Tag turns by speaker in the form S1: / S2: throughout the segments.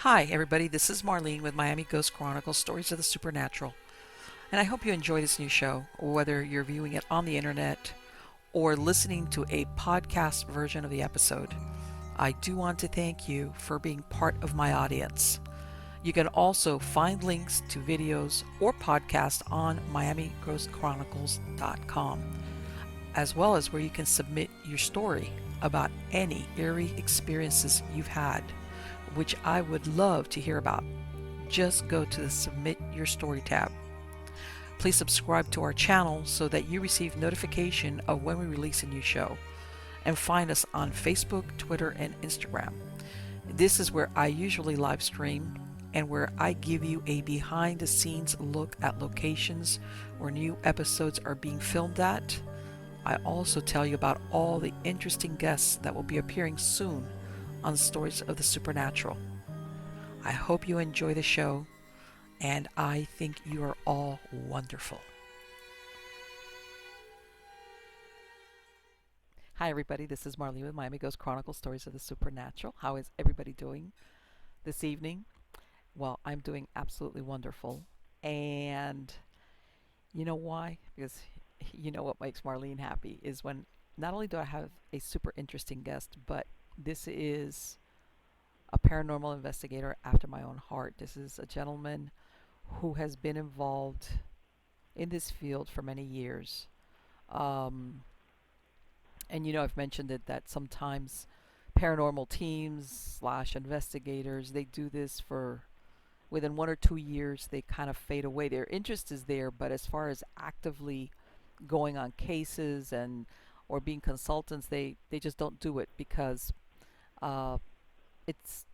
S1: Hi, everybody. This is Marlene with Miami Ghost Chronicles Stories of the Supernatural. And I hope you enjoy this new show, whether you're viewing it on the internet or listening to a podcast version of the episode. I do want to thank you for being part of my audience. You can also find links to videos or podcasts on miamighostchronicles.com, as well as where you can submit your story about any eerie experiences you've had, which I would love to hear about. Just go to the Submit Your Story tab. Please subscribe to our channel so that you receive notification of when we release a new show. And find us on Facebook, Twitter, and Instagram. This is where I usually live stream and where I give you a behind the scenes look at locations where new episodes are being filmed at. I also tell you about all the interesting guests that will be appearing soon on Stories of the Supernatural. I hope you enjoy the show, and I think you are all wonderful. Hi, everybody. This is Marlene with Miami Ghost Chronicles Stories of the Supernatural. How is everybody doing this evening? Well, I'm doing absolutely wonderful. And you know why? Because you know what makes Marlene happy is when not only do I have a super interesting guest, but this is a paranormal investigator after my own heart. This is a gentleman who has been involved in this field for many years. Um, and I've mentioned it that sometimes paranormal teams slash investigators, they do this for within 1 or 2 years, they kind of fade away. Their interest is there, but as far as actively going on cases and or being consultants, they just don't do it because uh,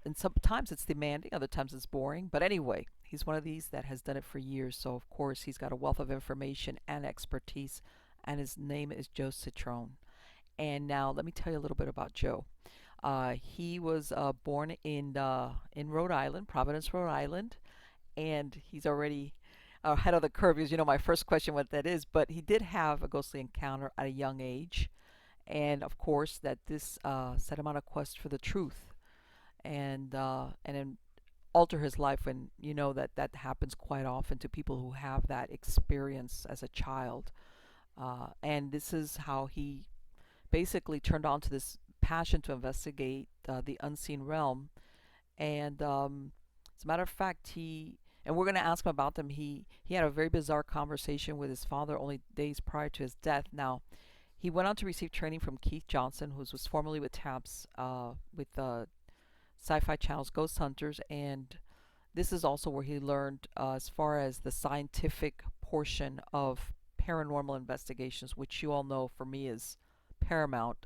S1: and sometimes it's demanding, other times it's boring. But anyway, he's one of these that has done it for years, so of course he's got a wealth of information and expertise, and his name is Joe Cetrone. And now let me tell you a little bit about Joe. He was born in Rhode Island, Providence, Rhode Island, and he's already ahead of the curve because my first question what that is. But he did have a ghostly encounter at a young age, and of course that this set him on a quest for the truth, and then alter his life. And that happens quite often to people who have that experience as a child. And this is how he basically turned on to this passion to investigate the unseen realm. And as a matter of fact, and we're going to ask him about them. He had a very bizarre conversation with his father only days prior to his death. Now, he went on to receive training from Keith Johnson, who was formerly with TAPS, with Sci-Fi Channel's Ghost Hunters, and this is also where he learned as far as the scientific portion of paranormal investigations, which you all know for me is paramount.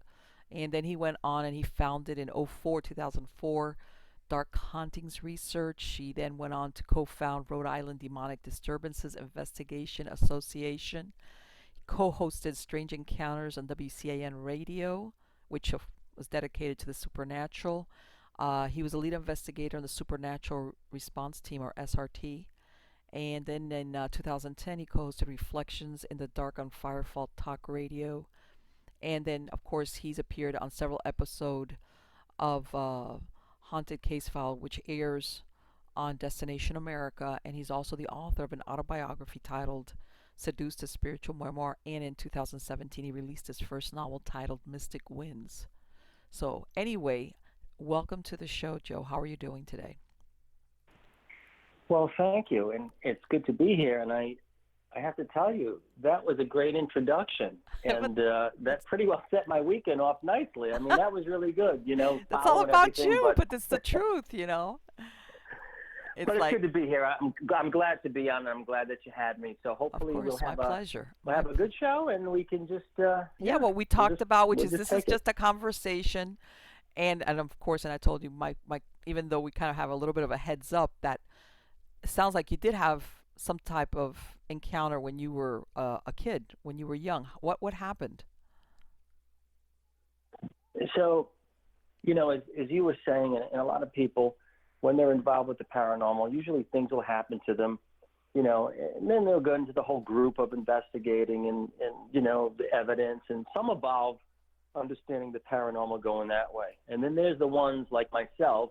S1: And then he went on and he founded in 2004 Dark Hauntings Research. He then went on to co-found Rhode Island Demonic Disturbances Investigation Association. He co-hosted Strange Encounters on WCAN Radio, which was dedicated to the supernatural. He was a lead investigator on the Supernatural Response Team, or SRT. And then in 2010, he co-hosted Reflections in the Dark on Firefall Talk Radio. And then, of course, he's appeared on several episodes of Haunted Case File, which airs on Destination America. And he's also the author of an autobiography titled Seduced, a Spiritual Memoir. And in 2017, he released his first novel titled Mystic Winds. So anyway, welcome to the show, Joe. How are you doing today?
S2: Well, thank you, and it's good to be here. And I have to tell you, that was a great introduction, and that pretty well set my weekend off nicely. I mean, that was really good,
S1: That's all about you, but it's the truth,
S2: It's but it's good to be here. I'm glad to be on, and I'm glad that you had me. So hopefully
S1: we'll have
S2: a good show, and we can just
S1: what we talked about, which is this is just a conversation, and of course, and I told you, my even though we kind of have a little bit of a heads up, that it sounds like you did have some type of encounter when you were a kid, when you were young. What happened?
S2: So, as you were saying, and a lot of people, when they're involved with the paranormal, usually things will happen to them, and then they'll go into the whole group of investigating and the evidence, and some evolve understanding the paranormal going that way. And then there's the ones like myself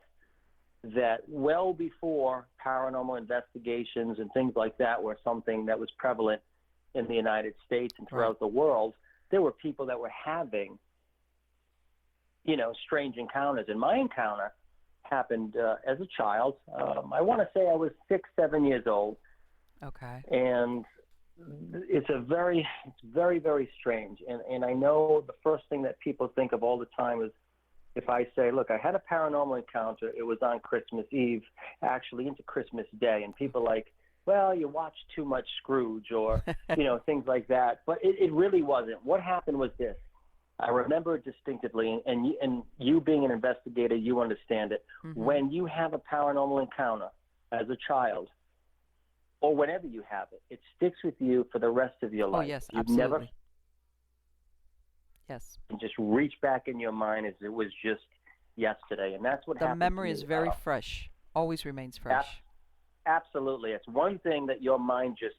S2: that well before paranormal investigations and things like that were something that was prevalent in the United States and
S1: Right.
S2: throughout the world, there were people that were having, strange encounters. And my encounter happened as a child. I want to say I was 6, 7 years old,
S1: Okay.
S2: and it's very, very strange. And I know the first thing that people think of all the time is if I say, look, I had a paranormal encounter. It was on Christmas Eve, actually into Christmas Day, and people are like, well, you watched too much Scrooge, or things like that. But it really wasn't. What happened was this. I remember it distinctively, and you being an investigator, you understand it.
S1: Mm-hmm.
S2: When you have a paranormal encounter as a child, or whenever you have it, it sticks with you for the rest of your
S1: Oh,
S2: life.
S1: yes,
S2: You'd
S1: absolutely.
S2: never
S1: Yes.
S2: just reach back in your mind as it was just yesterday, and that's what
S1: The
S2: happened to
S1: memory is
S2: me.
S1: very fresh. Always remains fresh.
S2: Absolutely. It's one thing that your mind just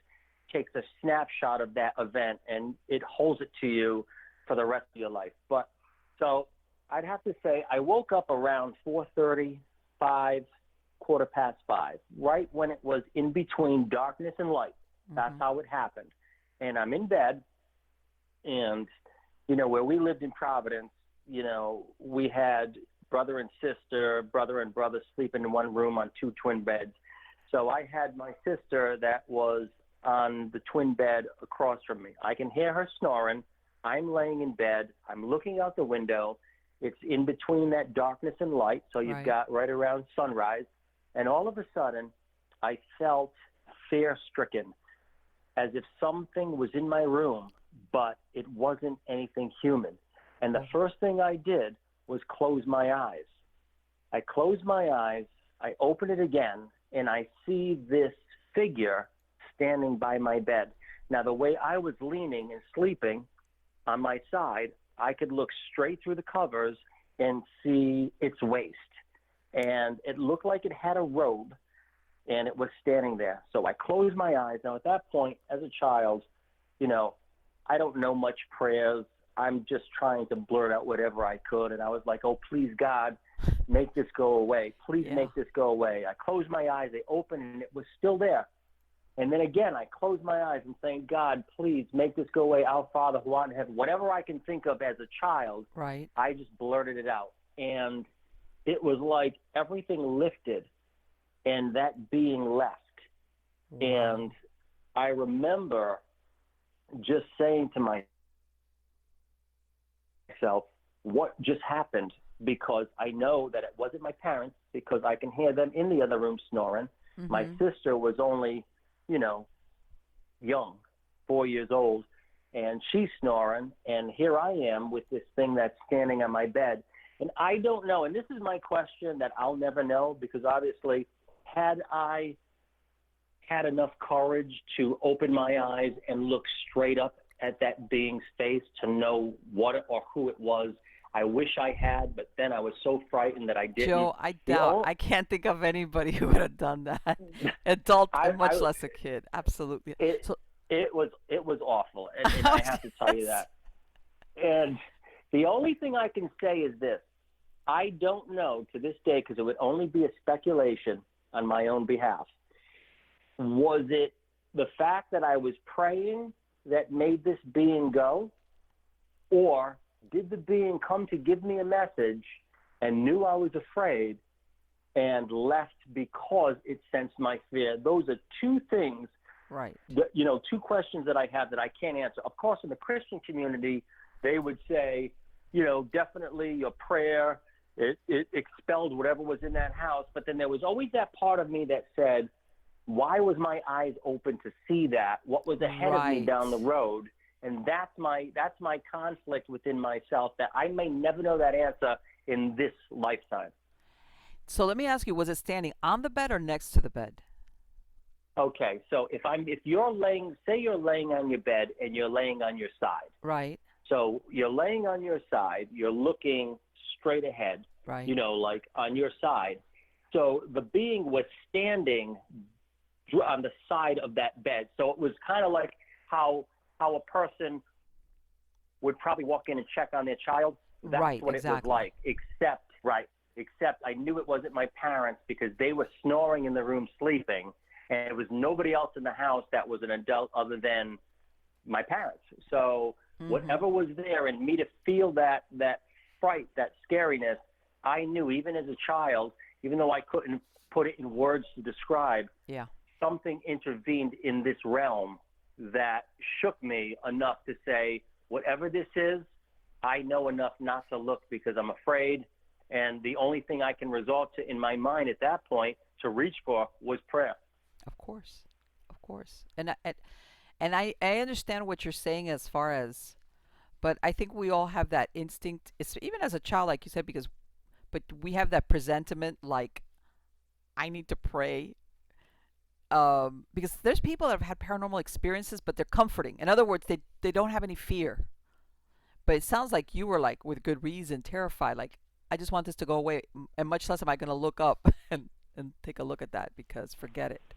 S2: takes a snapshot of that event and it holds it to you for the rest of your life. But so I'd have to say I woke up around 4:30, 5, 5:15, right when it was in between darkness and light. That's
S1: Mm-hmm.
S2: how it happened. And I'm in bed, and where we lived in Providence, we had brother and sister, brother and brother sleeping in one room on 2 twin beds. So I had my sister that was on the twin bed across from me. I can hear her snoring. I'm laying in bed. I'm looking out the window. It's in between that darkness and light, so you've
S1: Right.
S2: got right around sunrise. And all of a sudden, I felt fear-stricken, as if something was in my room, but it wasn't anything human. And the first thing I did was close my eyes. I closed my eyes, I open it again, and I see this figure standing by my bed. Now, the way I was leaning and sleeping on my side, I could look straight through the covers and see its waist. And it looked like it had a robe, and it was standing there. So I closed my eyes. Now, at that point, as a child, I don't know much prayers. I'm just trying to blurt out whatever I could. And I was like, oh, please, God, make this go away. Please make this go away. I closed my eyes. They opened, and it was still there. And then again, I closed my eyes and saying, God, please make this go away. Our Father who art in heaven. Whatever I can think of as a child,
S1: Right.
S2: I just blurted it out. And it was like everything lifted and that being left.
S1: Wow.
S2: And I remember just saying to myself, what just happened? Because I know that it wasn't my parents, because I can hear them in the other room snoring.
S1: Mm-hmm.
S2: My sister was only, young, 4 years old, and she's snoring, and here I am with this thing that's standing on my bed. And I don't know, and this is my question that I'll never know, because obviously had I had enough courage to open my eyes and look straight up at that being's face to know what or who it was, I wish I had, but then I was so frightened that I didn't.
S1: Joe, I doubt. I can't think of anybody who would have done that. Adult, and much less a kid. Absolutely.
S2: It was awful, and I have to tell you that. And the only thing I can say is this. I don't know to this day, because it would only be a speculation on my own behalf. Was it the fact that I was praying that made this being go? Or did the being come to give me a message and knew I was afraid and left because it sensed my fear? Those are two things,
S1: right?
S2: Two questions that I have that I can't answer. Of course, in the Christian community, they would say, definitely your prayer, it expelled whatever was in that house. But then there was always that part of me that said, why was my eyes open to see that? What was ahead of me down the road? And that's my conflict within myself, that I may never know that answer in this lifetime.
S1: So let me ask you, was it standing on the bed or next to the bed?
S2: Okay, so if you're laying on your bed and you're laying on your side.
S1: Right.
S2: So you're laying on your side, you're looking straight ahead.
S1: Right.
S2: Like on your side. So the being was standing on the side of that bed. So it was kind of like how a person would probably walk in and check on their child. That's
S1: right,
S2: what
S1: exactly.
S2: it was like, except, right. except I knew it wasn't my parents because they were snoring in the room sleeping, and it was nobody else in the house that was an adult other than my parents. So
S1: Mm-hmm.
S2: whatever was there, and me to feel that fright, that scariness, I knew even as a child, even though I couldn't put it in words to describe,
S1: Yeah.
S2: something intervened in this realm that shook me enough to say, whatever this is, I know enough not to look because I'm afraid. And the only thing I can resort to in my mind at that point to reach for was prayer.
S1: Of course. Of course. And I understand what you're saying as far as, but I think we all have that instinct. It's even as a child, like you said, because but we have that presentiment, like I need to pray. Because there's people that have had paranormal experiences, but they're comforting. In other words, they don't have any fear. But it sounds like you were like, with good reason, terrified. Like, I just want this to go away, and much less am I going to look up and take a look at that because forget it.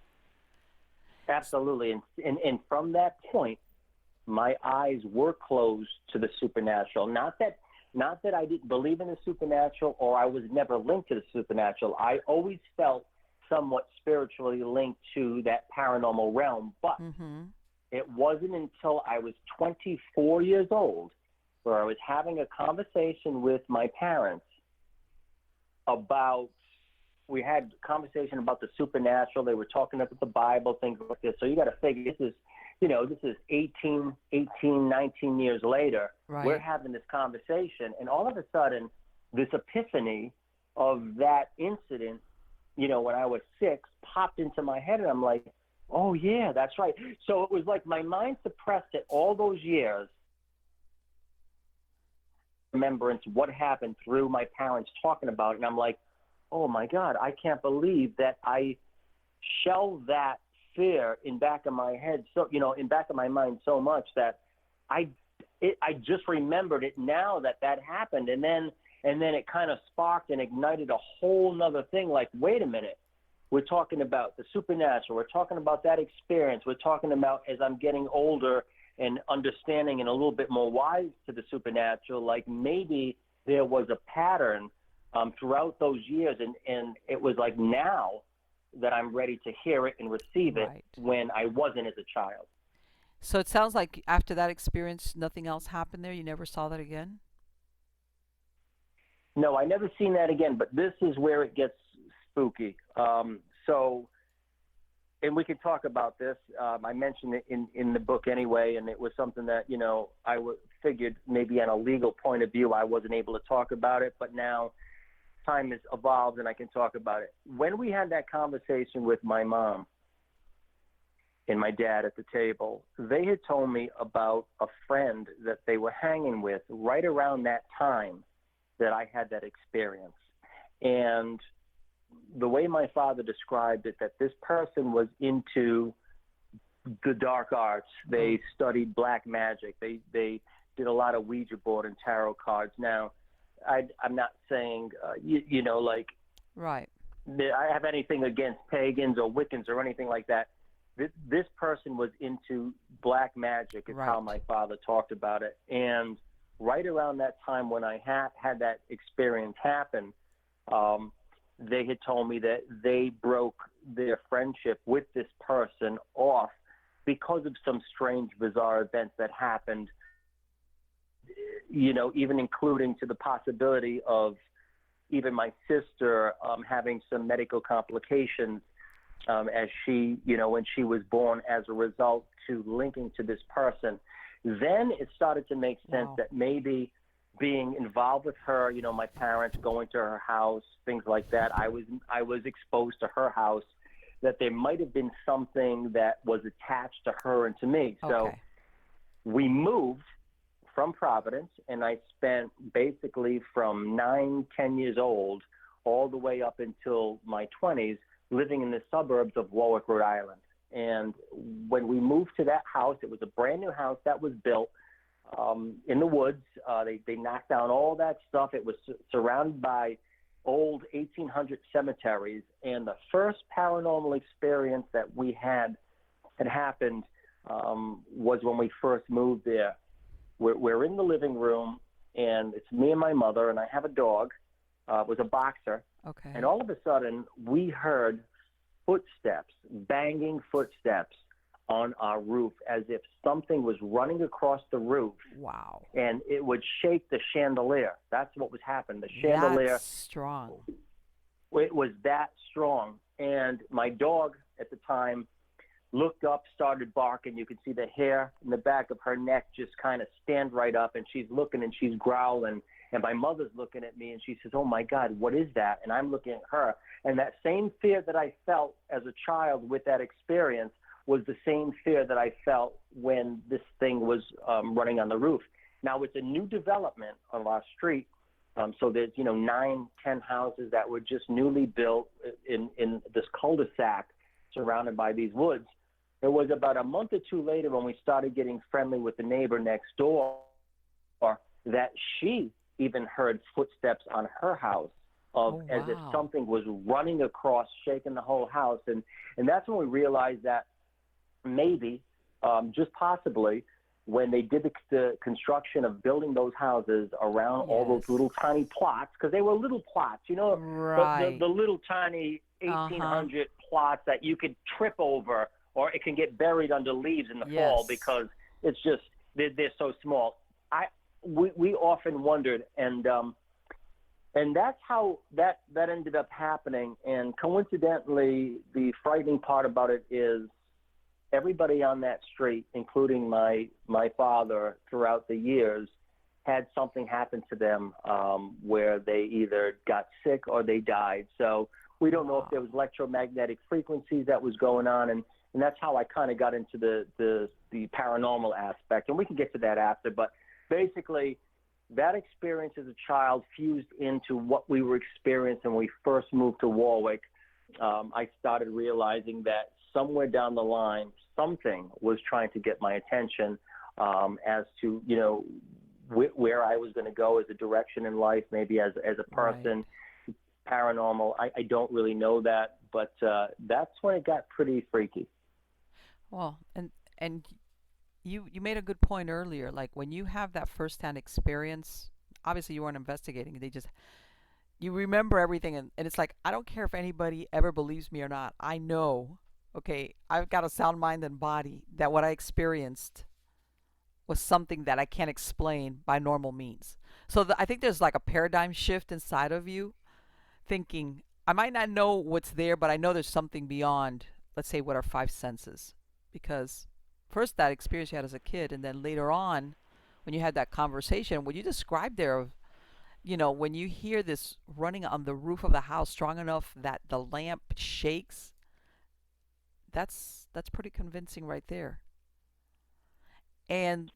S2: Absolutely. And from that point, my eyes were closed to the supernatural. Not that I didn't believe in the supernatural or I was never linked to the supernatural. I always felt somewhat spiritually linked to that paranormal realm. But
S1: Mm-hmm.
S2: it wasn't until I was 24 years old where I was having a conversation with my parents about, we had a conversation about the supernatural. They were talking about the Bible, things like this. So you got to figure this is 19 years later. We're
S1: Right.
S2: having this conversation, and all of a sudden, this epiphany of that incident, when I was 6, popped into my head, and I'm like, oh yeah, that's right. So it was like my mind suppressed it all those years. Remembrance, what happened through my parents talking about it, and I'm like, oh my God, I can't believe that I shelved that fear in back of my head, so in back of my mind so much that I I just remembered it now that happened, and then it kind of sparked and ignited a whole nother thing. Like, wait a minute, we're talking about the supernatural, we're talking about that experience, we're talking about as I'm getting older and understanding and a little bit more wise to the supernatural, like maybe there was a pattern throughout those years, and it was like now that I'm ready to hear it and receive it
S1: Right.
S2: when I wasn't as a child.
S1: So it sounds like after that experience, nothing else happened there. You never saw that again.
S2: No, I never seen that again, but this is where it gets spooky. So, and we could talk about this. I mentioned it in the book anyway, and it was something that, figured maybe on a legal point of view I wasn't able to talk about it, but now time has evolved and I can talk about it. When we had that conversation with my mom and my dad at the table, they had told me about a friend that they were hanging with right around that time that I had that experience. And the way my father described it, that this person was into the dark arts. They studied black magic. They did a lot of Ouija board and tarot cards. Now, I'm not saying, like
S1: Right.
S2: I have anything against pagans or Wiccans or anything like that. This person was into black magic is how
S1: Right.
S2: my father talked about it. And right around that time when I had that experience happen, they had told me that they broke their friendship with this person off because of some strange, bizarre events that happened, even including to the possibility of even my sister having some medical complications as she, when she was born as a result to linking to this person. Then it started to make sense
S1: Wow.
S2: that maybe being involved with her, my parents going to her house, things like that. I was exposed to her house, that there might have been something that was attached to her and to me. So
S1: Okay.
S2: we moved from Providence, and I spent basically from 9, 10 years old all the way up until my 20s living in the suburbs of Warwick, Rhode Island. And when we moved to that house, it was a brand new house that was built in the woods. They knocked down all that stuff. It was surrounded by old 1800 cemeteries. And the first paranormal experience that we had happened was when we first moved there. We're in the living room, and it's me and my mother, and I have a dog. was a boxer, and
S1: Okay.
S2: all of a sudden we heard footsteps, banging footsteps on our roof, as if something was running across the roof,
S1: Wow.
S2: and it would shake the chandelier. That's what was happening. The
S1: That's
S2: chandelier,
S1: strong.
S2: it was that strong. And my dog at the time looked up, started barking. You could see the hair in the back of her neck just kind of stand right up, and she's looking and she's growling. And my mother's looking at me, and she says, "Oh my God, what is that?" And I'm looking at her, and that same fear that I felt as a child with that experience was the same fear that I felt when this thing was running on the roof. Now it's a new development on our street. So there's 9, 10 houses that were just newly built in this cul-de-sac surrounded by these woods. It was about a month or two later when we started getting friendly with the neighbor next door that she even heard footsteps on her house of
S1: Oh,
S2: as if
S1: wow.
S2: something was running across, shaking the whole house. And that's when we realized that maybe, just possibly, when they did the construction of building those houses around all those
S1: Yes.
S2: little tiny plots, because they were little plots, the
S1: Right.
S2: little tiny
S1: Uh-huh.
S2: 1800 plots that you could trip over, or it can get buried under leaves in the fall
S1: Yes.
S2: because it's just they're so small. We often wondered, and that's how that ended up happening. And coincidentally, the frightening part about it is everybody on that street, including my father, throughout the years, had something happen to them where they either got sick or they died. So we don't know if there
S1: Wow.
S2: was electromagnetic frequencies that was going on, and that's how I kind of got into the paranormal aspect. And we can get to that after, but basically, that experience as a child fused into what we were experiencing when we first moved to Warwick. I started realizing that somewhere down the line, something was trying to get my attention as to where I was going to go as a direction in life, maybe as a
S1: Right.
S2: person. Paranormal, I don't really know that, but that's when it got pretty freaky.
S1: Well, and you made a good point earlier. Like when you have that firsthand experience, obviously you weren't investigating. They just you remember everything, and it's like I don't care if anybody ever believes me or not. I know, okay, I've got a sound mind and body that what I experienced was something that I can't explain by normal means. So I think there's like a paradigm shift inside of you, thinking I might not know what's there, but I know there's something beyond, let's say, what our five senses. Because first that experience you had as a kid, and then later on, when you had that conversation, what you described there of, when you hear this running on the roof of the house strong enough that the lamp shakes, that's pretty convincing right there. And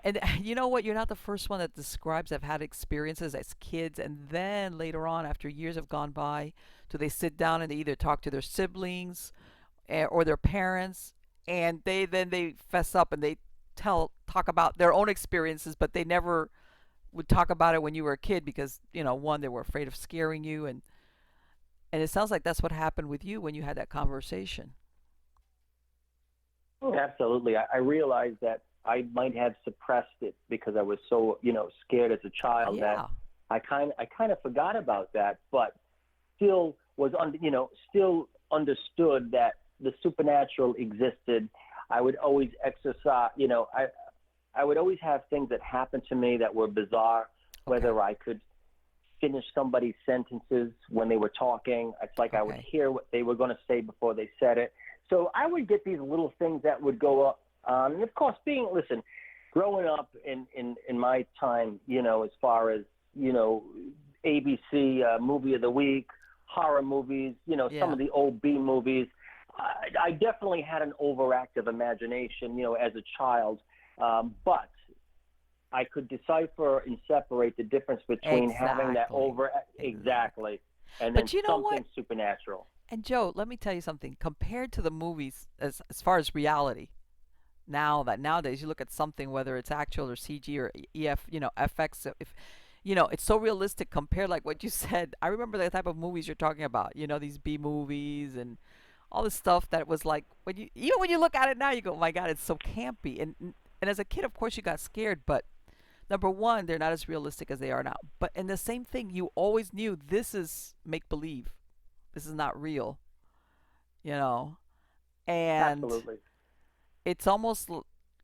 S1: and you know what? You're not the first one that describes have had experiences as kids, and then later on, after years have gone by, do they sit down and they either talk to their siblings or their parents, and they fess up and they talk about their own experiences, but they never would talk about it when you were a kid because one, they were afraid of scaring you, and it sounds like that's what happened with you when you had that conversation.
S2: Absolutely. I realized that I might have suppressed it because I was so, scared as a child that
S1: Yeah.
S2: I kind of forgot about that, but still still understood that the supernatural existed. I would always exercise, I would always have things that happened to me that were bizarre,
S1: Okay.
S2: whether I could finish somebody's sentences when they were talking. It's like I would
S1: Okay.
S2: hear what they were going to say before they said it. So I would get these little things that would go up. And of course, growing up in my time, as far as, ABC movie of the week, horror movies, some
S1: Yeah.
S2: of the old B movies, I definitely had an overactive imagination, as a child. But I could decipher and separate the difference between having that
S1: Exactly. Exactly.
S2: exactly and then
S1: But you know what?
S2: something supernatural.
S1: And Joe, let me tell you something. Compared to the movies, as far as reality, now that nowadays you look at something, whether it's actual or CG or EF, FX, if it's so realistic compared, like what you said. I remember the type of movies you're talking about. These B movies and all this stuff that was like when you look at it now, you go, oh my God, it's so campy. And as a kid, of course, you got scared, but number one, they're not as realistic as they are now. But in the same thing, you always knew this is make believe. This is not real, you know. And
S2: Absolutely.
S1: it's almost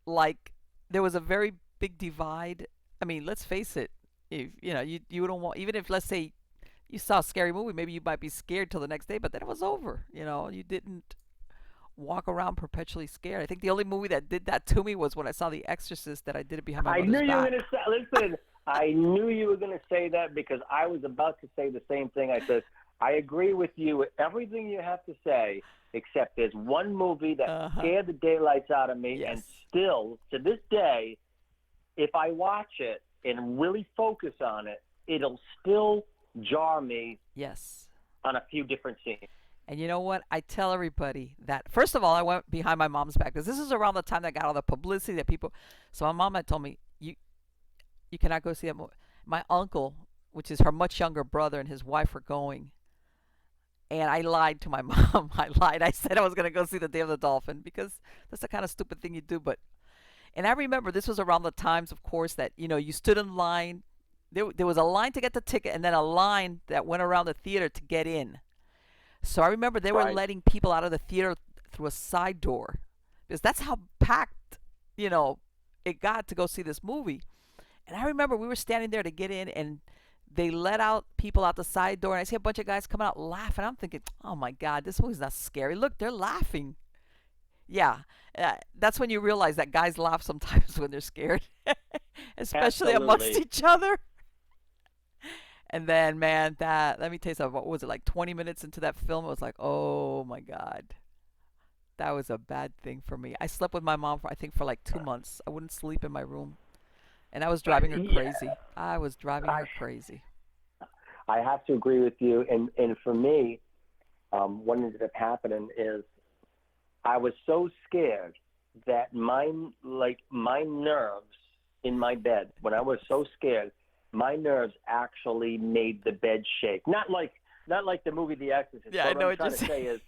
S1: like there was a very big divide. I mean, let's face it. If you don't want, even if, let's say, you saw a scary movie, maybe you might be scared till the next day, but then it was over. You didn't walk around perpetually scared. I think the only movie that did that to me was when I saw The Exorcist, that I did it behind my
S2: I knew
S1: mother's
S2: you were going
S1: back.
S2: to say, listen, I knew you were going to say that because I was about to say the same thing. I said, I agree with you with everything you have to say, except there's one movie that
S1: Uh huh.
S2: scared the daylights out of me, and
S1: Yes.
S2: still, to this day, if I watch it and really focus on it, it'll still jar me
S1: Yes.
S2: on a few different scenes.
S1: And you know what? I tell everybody that, first of all, I went behind my mom's back because this is around the time that got all the publicity that people. So my mom had told me, you cannot go see that movie. My uncle, which is her much younger brother, and his wife were going. And I lied to my mom. I lied. I said I was going to go see The Day of the Dolphin because that's the kind of stupid thing you do. And I remember this was around the times, of course, that, you stood in line. There was a line to get the ticket and then a line that went around the theater to get in. So I remember they were
S2: Right.
S1: letting people out of the theater through a side door because that's how packed, you know, it got to go see this movie. And I remember we were standing there to get in, and they let out people out the side door, and I see a bunch of guys coming out laughing. I'm thinking, oh my God, this movie's not scary. Look, they're laughing. Yeah, that's when you realize that guys laugh sometimes when they're scared, especially amongst
S2: Absolutely.
S1: each other. And then, man, let me tell you something. What was it, like 20 minutes into that film? It was like, oh my God, that was a bad thing for me. I slept with my mom for, I think, for like 2 months. I wouldn't sleep in my room, and I was driving her
S2: Yeah,
S1: crazy. I was driving
S2: I
S1: her crazy.
S2: I have to agree with you. And for me, what ended up happening is I was so scared that my nerves in my bed, when I was so scared, my nerves actually made the bed shake. Not like the movie The Exorcist.
S1: Yeah, I
S2: But what
S1: know
S2: I'm
S1: what you're
S2: trying to
S1: saying.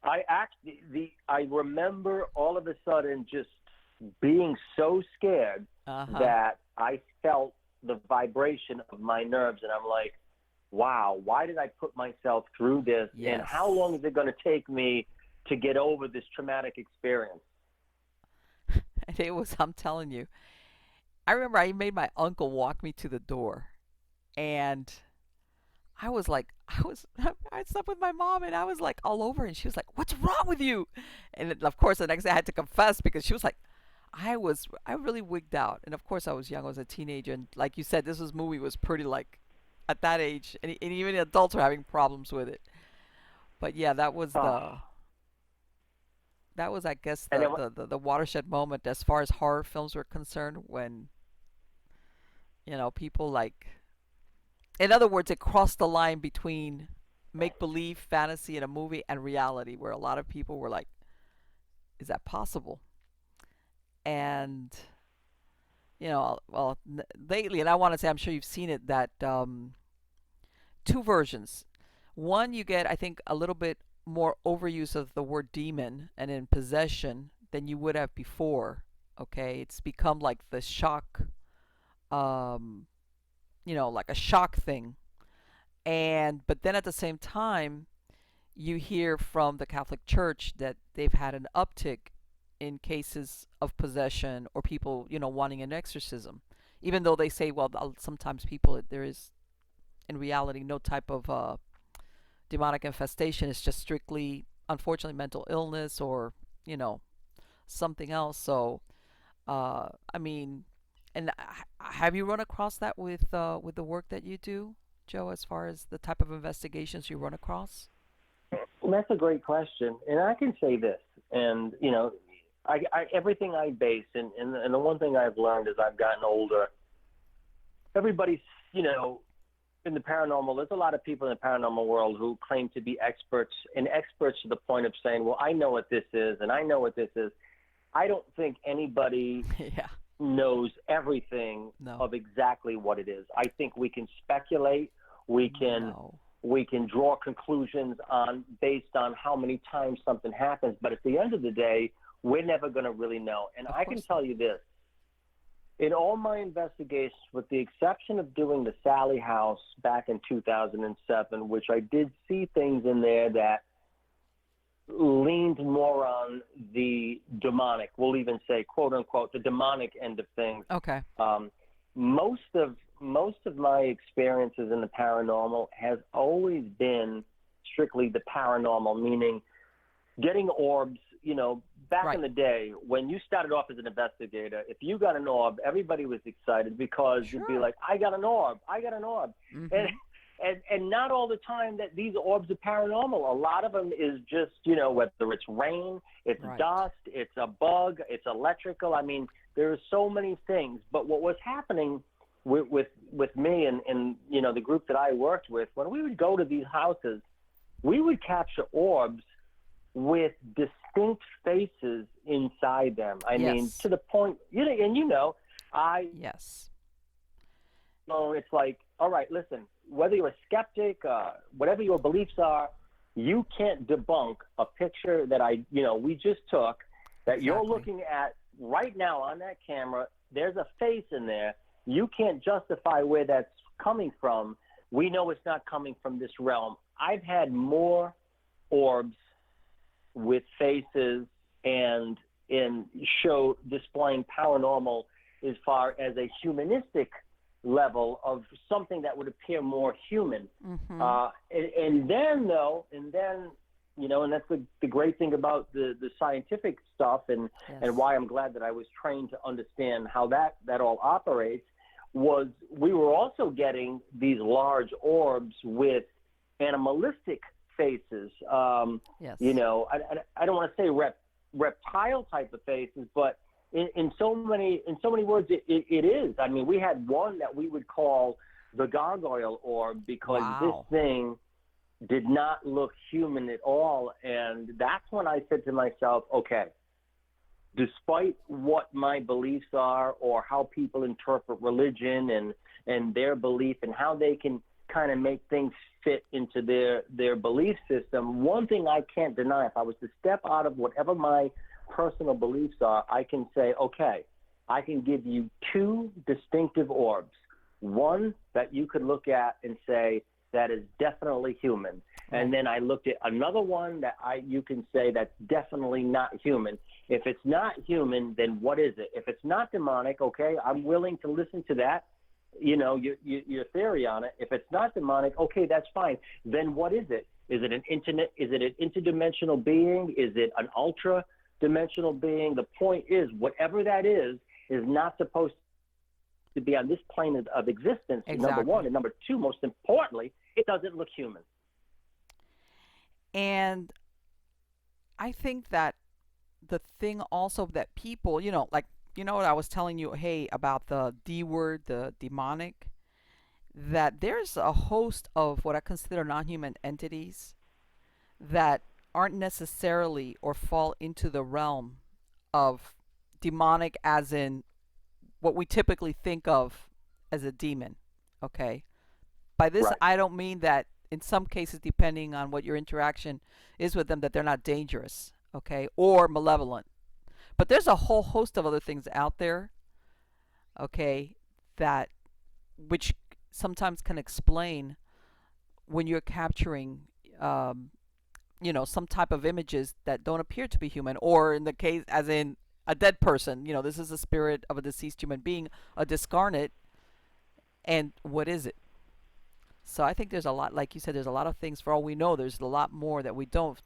S2: say is I remember all of a sudden just being so scared
S1: Uh huh.
S2: that I felt the vibration of my nerves, and I'm like, wow, why did I put myself through this, and how long
S1: Yes.
S2: is it going to take me to get over this traumatic experience?
S1: And it was, I'm telling you, I remember I made my uncle walk me to the door, and I was like, I slept with my mom, and I was like all over, and she was like, "What's wrong with you?" And of course, the next day I had to confess because she was like, I really wigged out, and of course I was young, I was a teenager, and like you said, this movie was pretty like at that age, and even adults are having problems with it. But yeah,
S2: Oh,
S1: that was, I guess,
S2: and then
S1: the watershed moment as far as horror films were concerned, when people like, in other words, it crossed the line between make believe fantasy in a movie and reality, where a lot of people were like, is that possible? And well, lately, and I want to say, I'm sure you've seen it, that two versions. One, you get, I think, a little bit more overuse of the word demon and in possession than you would have before. Okay, it's become like the shock, um, like a shock thing. And but then at the same time, you hear from the Catholic Church that they've had an uptick in cases of possession or people, wanting an exorcism. Even though they say, well, sometimes people, there is in reality no type of demonic infestation. It's just strictly, unfortunately, mental illness or, you know, something else. So, I mean, and have you run across that with the work that you do, Joe, as far as the type of investigations you run across?
S2: well, that's a great question, and I can say this, and everything I base, and the one thing I've learned as I've gotten older, everybody's, you know, in the paranormal, there's a lot of people in the paranormal world who claim to be experts, and experts to the point of saying, well, I know what this is, and I know what this is. I don't think anybody
S1: Yeah.
S2: knows everything
S1: No.
S2: of exactly what it is. I think we can speculate, we can
S1: No.
S2: we can draw conclusions on based on how many times something happens, but at the end of the day, we're never going to really know. And
S1: Of
S2: I can
S1: course not.
S2: tell you this, in all my investigations, with the exception of doing the Sally House back in 2007, which I did see things in there that leaned more on the demonic, we'll even say, quote unquote, the demonic end of things.
S1: Okay.
S2: Um, most of my experiences in the paranormal has always been strictly the paranormal, meaning getting orbs. Back in
S1: Right.
S2: the day when you started off as an investigator, if you got an orb, everybody was excited because you'd be
S1: Sure.
S2: like, I got an orb, I got an orb. And
S1: Mm-hmm.
S2: and not all the time that these orbs are paranormal. A lot of them is just, whether it's rain, it's
S1: Right.
S2: dust, it's a bug, it's electrical. I mean, there's so many things. But what was happening with me and the group that I worked with, when we would go to these houses, we would capture orbs with distinct faces inside them. I mean,
S1: Yes.
S2: to the point, I
S1: Yes.
S2: it's like, all right, listen, whether you're a skeptic, whatever your beliefs are, you can't debunk a picture that we just took that you're
S1: Exactly.
S2: looking at right now on that camera. There's a face in there. You can't justify where that's coming from. We know it's not coming from this realm. I've had more orbs with faces and in show displaying paranormal as far as a humanistic level of something that would appear more human.
S1: Mm-hmm.
S2: And then, and that's the great thing about the scientific stuff and
S1: Yes.
S2: why I'm glad that I was trained to understand how that all operates, was we were also getting these large orbs with animalistic faces.
S1: Yes.
S2: I don't want to say reptile type of faces, but in so many words, it is. I mean, we had one that we would call the gargoyle orb because this
S1: Wow.
S2: thing did not look human at all, and that's when I said to myself, okay, despite what my beliefs are or how people interpret religion and their belief and how they can kind of make things fit into their belief system, one thing I can't deny, if I was to step out of whatever my personal beliefs are, I can say, okay, I can give you two distinctive orbs. One that you could look at and say, that is definitely human.
S1: Right.
S2: And then I looked at another one that you can say that's definitely not human. If it's not human, then what is it? If it's not demonic, okay, I'm willing to listen to that, your theory on it. If it's not demonic, okay, that's fine. Then what is it? Is it an interdimensional being? Is it an ultra dimensional being? The point is, whatever that is not supposed to be on this plane of existence, number one.
S1: Exactly.
S2: And number two, most importantly, it doesn't look human.
S1: And I think that the thing also that people, like, what I was telling you, hey, about the D word, the demonic, that there's a host of what I consider non human entities that aren't necessarily or fall into the realm of demonic, as in what we typically think of as a demon. Okay. By this,
S2: Right.
S1: I don't mean that in some cases, depending on what your interaction is with them, that they're not dangerous, okay, or malevolent. But there's a whole host of other things out there, okay, that which sometimes can explain when you're capturing, um, some type of images that don't appear to be human, or in the case, as in a dead person. This is the spirit of a deceased human being, a discarnate, and what is it? So I think there's a lot, like you said, there's a lot of things. For all we know, there's a lot more that we don't.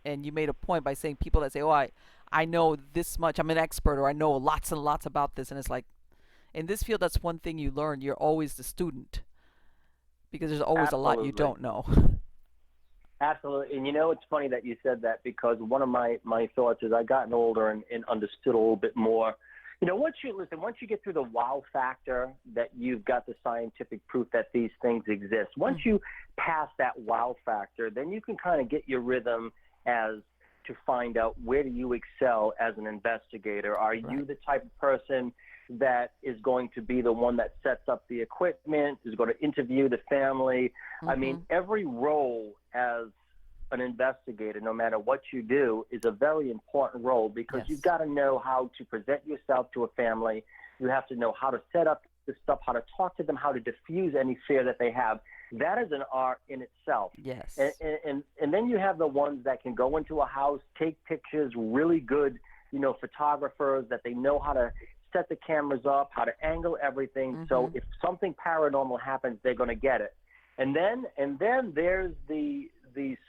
S1: And you made a point by saying people that say, "Oh, I know this much. I'm an expert, or I know lots and lots about this." And it's like, in this field, that's one thing you learn. You're always the student because there's always a lot you
S2: Absolutely.
S1: don't know.
S2: Absolutely. And it's funny that you said that, because one of my thoughts is I gotten older and understood a little bit more. Once you get through the wow factor that you've got the scientific proof that these things exist, once
S1: Mm.
S2: you pass that wow factor, then you can kind of get your rhythm as to find out where do you excel as an investigator. Are
S1: Right.
S2: you the type of person that is going to be the one that sets up the equipment, is going to interview the family? I mean,
S1: Mm-hmm.
S2: every role as an investigator, no matter what you do, is a very important role, because you've
S1: Yes.
S2: got to know how to present yourself to a family. You have to know how to set up the stuff, how to talk to them, how to diffuse any fear that they have. That is an art in itself. And,
S1: Yes.
S2: and, and then you have the ones that can go into a house, take pictures, really good, photographers that they know how to set the cameras up, how to angle everything. So
S1: Mhm.
S2: if something paranormal happens, they're going to get it. And then there's the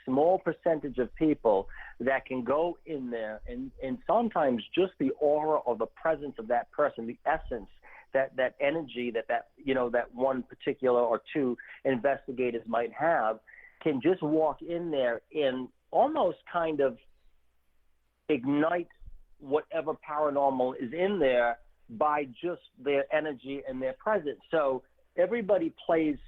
S2: small percentage of people that can go in there and sometimes just the aura or the presence of that person, the essence, that energy that one particular or two investigators might have, can just walk in there and almost kind of ignite whatever paranormal is in there by just their energy and their presence. So everybody plays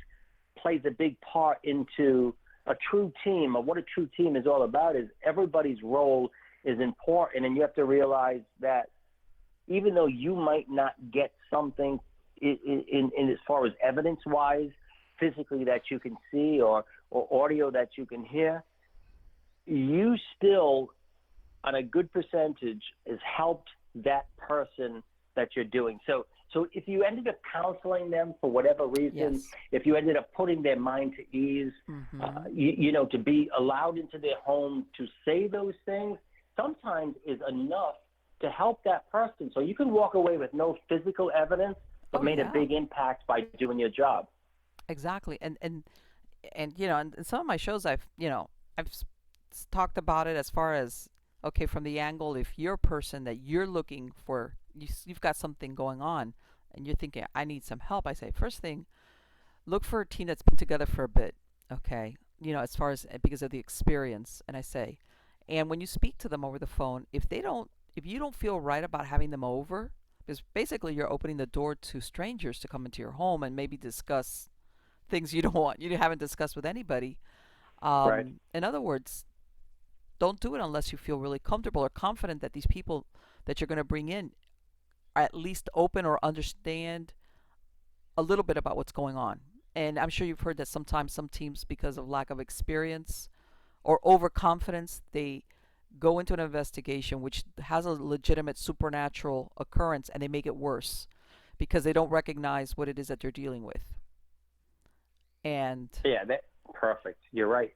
S2: a big part into a true team. Or what a true team is all about is everybody's role is important, and you have to realize that even though you might not get something in as far as evidence wise, physically that you can see or audio that you can hear, you still on a good percentage has helped that person that you're doing. So if you ended up counseling them for whatever reason,
S1: Yes.
S2: if you ended up putting their mind to ease,
S1: Mhm.
S2: to be allowed into their home to say those things, sometimes is enough to help that person. So you can walk away with no physical evidence, but
S1: Oh
S2: made a
S1: yeah.
S2: big impact by doing your job.
S1: Exactly. And in some of my shows I've talked about it as far as, okay, from the angle, if you're a person that you're looking for, you've got something going on and you're thinking I need some help, I say first thing, look for a team that's been together for a bit, okay? As far as because of the experience, and I say, and when you speak to them over the phone, if you don't feel right about having them over, because basically you're opening the door to strangers to come into your home and maybe discuss things you haven't discussed with anybody.
S2: Right.
S1: In other words, don't do it unless you feel really comfortable or confident that these people that you're going to bring in are at least open or understand a little bit about what's going on. And I'm sure you've heard that sometimes some teams, because of lack of experience or overconfidence, they go into an investigation which has a legitimate supernatural occurrence and they make it worse because they don't recognize what it is that they're dealing with. And
S2: Yeah, that perfect. You're right.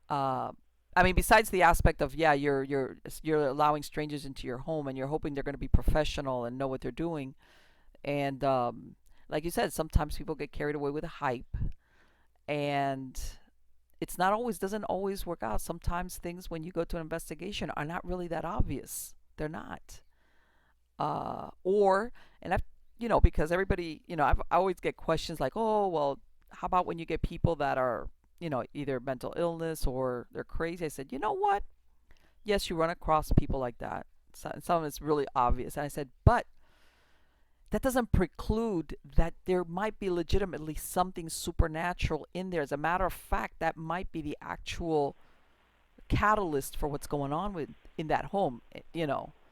S1: uh, I mean, besides the aspect of, yeah, you're allowing strangers into your home and you're hoping they're going to be professional and know what they're doing. And like you said, sometimes people get carried away with a hype, and it's not always doesn't always work out. Sometimes things when you go to an investigation are not really that obvious. They're not. Or and I've because everybody I always get questions like, oh well, how about when you get people that are either mental illness or they're crazy? I said, you know what? Yes, you run across people like that. Some is really obvious. And I said, but that doesn't preclude that there might be legitimately something supernatural in there. As a matter of fact, that might be the actual catalyst for what's going on with in that home.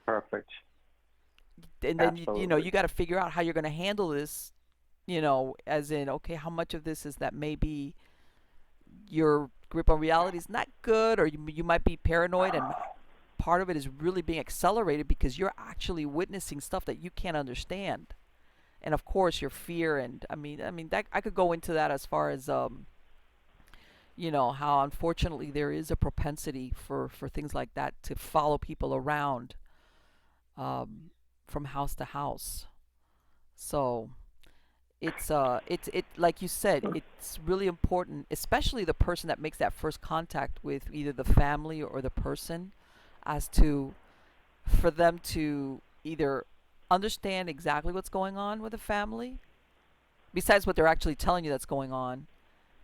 S2: Perfect.
S1: And then
S2: Absolutely.
S1: you got to figure out how you're going to handle this. As in, okay, how much of this is that maybe your grip on reality is not good, or you might be paranoid, and part of it is really being accelerated because you're actually witnessing stuff that you can't understand. And of course your fear, and I mean that I could go into that as far as how unfortunately there is a propensity for things like that to follow people around, um, from house to house. So it's it like you said, it's really important, especially the person that makes that first contact with either the family or the person, as to for them to either understand exactly what's going on with the family, besides what they're actually telling you that's going on,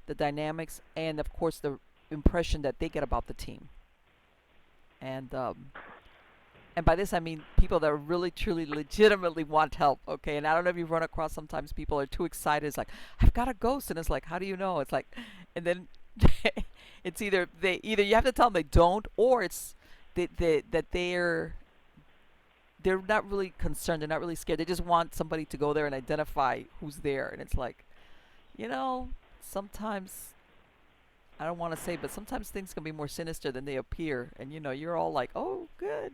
S1: the dynamics, and of course the impression that they get about the team. And by this I mean people that really truly legitimately want help. Okay, and I don't know if you've run across, sometimes people are too excited. It's like, I've got a ghost, and it's like, how do you know? It's like, and then it's either you have to tell them they don't, or it's that they're not really concerned. They're not really scared. They just want somebody to go there and identify who's there. And it's like, you know, sometimes I don't want to say, but sometimes things can be more sinister than they appear. And you're all like, oh, good,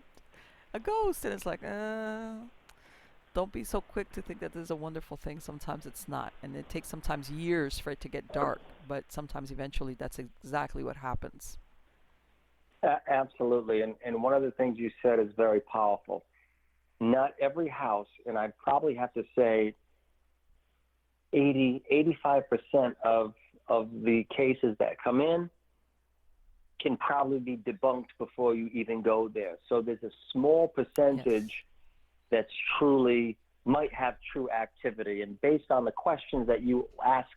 S1: a ghost, and it's like, don't be so quick to think that this is a wonderful thing. Sometimes it's not, and it takes sometimes years for it to get dark. But sometimes, eventually, that's exactly what happens.
S2: Absolutely. And one of the things you said is very powerful. Not every house, and I probably have to say 85% of the cases that come in can probably be debunked before you even go there. So there's a small
S1: Yes.
S2: percentage that's truly might have true activity. And based on the questions that you ask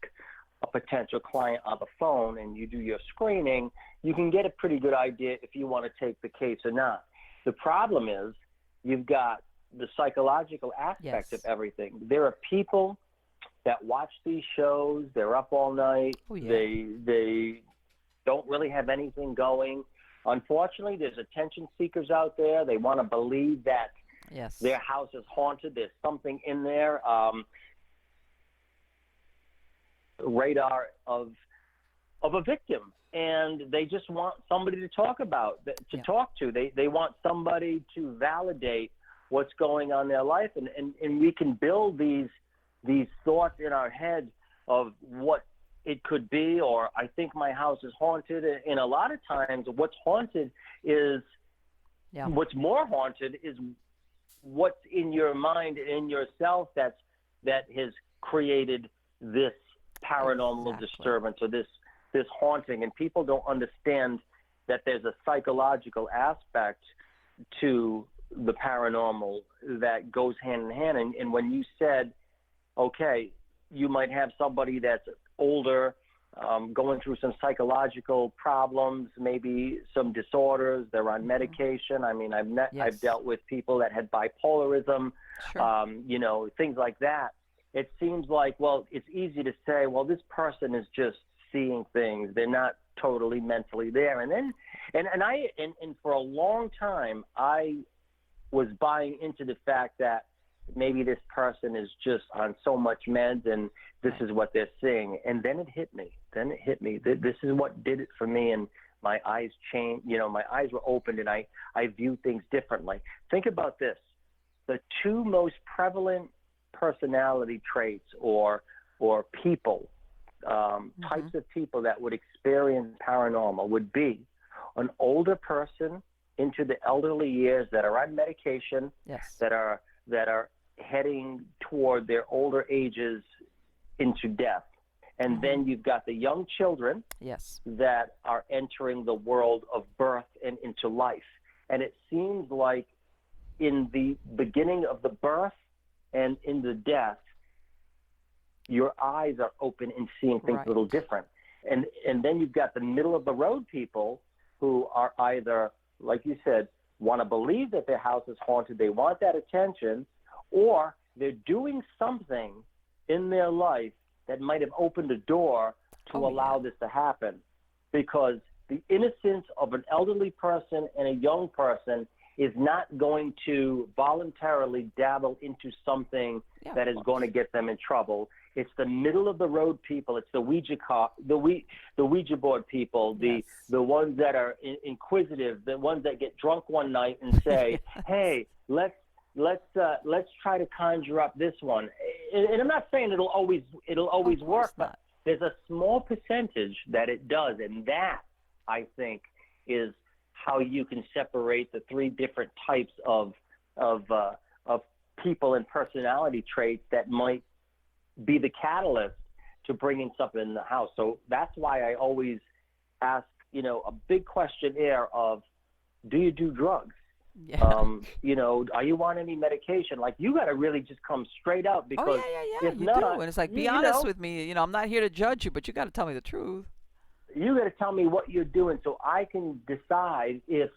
S2: a potential client on the phone and you do your screening, you can get a pretty good idea if you want to take the case or not. The problem is you've got the psychological aspect of
S1: Yes.
S2: everything. There are people that watch these shows, they're up all night,
S1: Oh yeah.
S2: they don't really have anything going. Unfortunately, there's attention seekers out there. They want to believe that their
S1: Yes.
S2: house is haunted. There's something in there. Radar of a victim, and they just want somebody to talk about, to
S1: Yeah.
S2: talk to. They want somebody to validate what's going on in their life, and we can build these thoughts in our head of what it could be, or I think my house is haunted. And a lot of times, what's haunted is
S1: Yeah.
S2: what's more haunted is what's in your mind and in yourself that has created this paranormal
S1: Exactly.
S2: disturbance or this haunting. And people don't understand that there's a psychological aspect to the paranormal that goes hand in hand. And when you said, okay, you might have somebody that's older, going through some psychological problems, maybe some disorders. They're on
S1: Hmm.
S2: medication. I mean, I've
S1: Yes.
S2: dealt with people that had bipolarism,
S1: Sure.
S2: things like that. It seems like, well, it's easy to say, well, this person is just seeing things. They're not totally mentally there. And then, and for a long time, I was buying into the fact that maybe this person is just on so much meds and this
S1: Right.
S2: is what they're seeing. And then it hit me. This is what did it for me. And my eyes changed. My eyes were opened and I viewed things differently. Think about this. The two most prevalent personality traits or people,
S1: Hmm.
S2: types of people that would experience paranormal would be an older person into the elderly years that are on medication,
S1: Yes.
S2: that are heading toward their older ages into death. And
S1: Hmm.
S2: then you've got the young children
S1: Yes.
S2: that are entering the world of birth and into life. And it seems like in the beginning of the birth and in the death, your eyes are open and seeing things a little
S1: Right.
S2: different. And then you've got the middle of the road people who are either, like you said, want to believe that their house is haunted, they want that attention, or they're doing something in their life that might have opened a door to
S1: Oh yeah.
S2: allow this to happen. Because the innocence of an elderly person and a young person is not going to voluntarily dabble into something
S1: Yeah. Of
S2: that is going to
S1: course.
S2: get them in trouble. It's the middle of the road people. It's the the Ouija board people,
S1: Yes.
S2: the ones that are inquisitive, the ones that get drunk one night and say,
S1: Yes.
S2: "Hey, let's try to conjure up this one." And I'm not saying it'll
S1: Of
S2: always
S1: course
S2: work, but
S1: not.
S2: there's a small percentage that it does, and that I think is how you can separate the three different types of of people and personality traits that might be the catalyst to bringing something in the house. So that's why I always ask, a big questionnaire of, do you do drugs?
S1: Yeah.
S2: Are you on any medication? Like, you got to really just come straight out,
S1: Oh
S2: because
S1: yeah, yeah, yeah.
S2: if
S1: You do,
S2: not,
S1: and it's like,
S2: you,
S1: be
S2: you
S1: honest
S2: know,
S1: with me. I'm not here to judge you, but you got to tell me the truth.
S2: you got to tell me what you're doing so I can decide if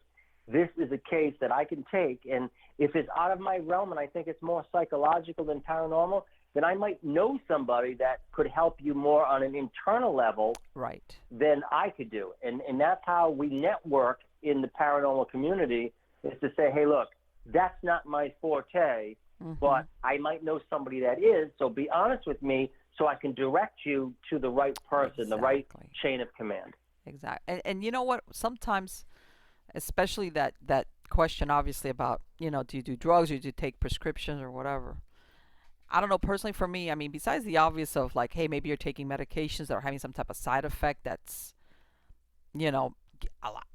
S2: this is a case that I can take. And if it's out of my realm and I think it's more psychological than paranormal, then I might know somebody that could help you more on an internal level
S1: Right.
S2: than I could do. And that's how we network in the paranormal community, is to say, hey, look, that's not my forte,
S1: Hmm.
S2: but I might know somebody that is. So be honest with me so I can direct you to the right person, the right
S1: Exactly.
S2: chain of command.
S1: Exactly. And you know what? Sometimes, especially that question, obviously about, do you do drugs or do you take prescriptions or whatever? I don't know, personally for me, I mean, besides the obvious of like, hey, maybe you're taking medications that are having some type of side effect that's, you know, a lot,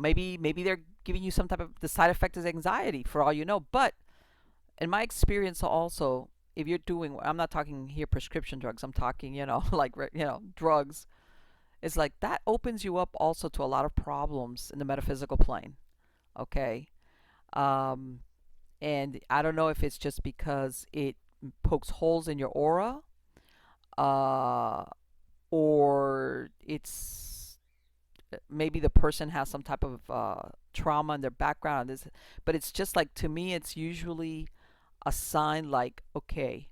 S1: maybe they're giving you some type of, the side effect is anxiety for all you know. But in my experience also, if you're doing, I'm not talking here prescription drugs, I'm talking, like, drugs, it's like that opens you up also to a lot of problems in the metaphysical plane. Okay. Um, and I don't know if it's just because it pokes holes in your aura, uh, or it's maybe the person has some type of trauma in their background. But it's just like, to me, it's usually a sign like, okay,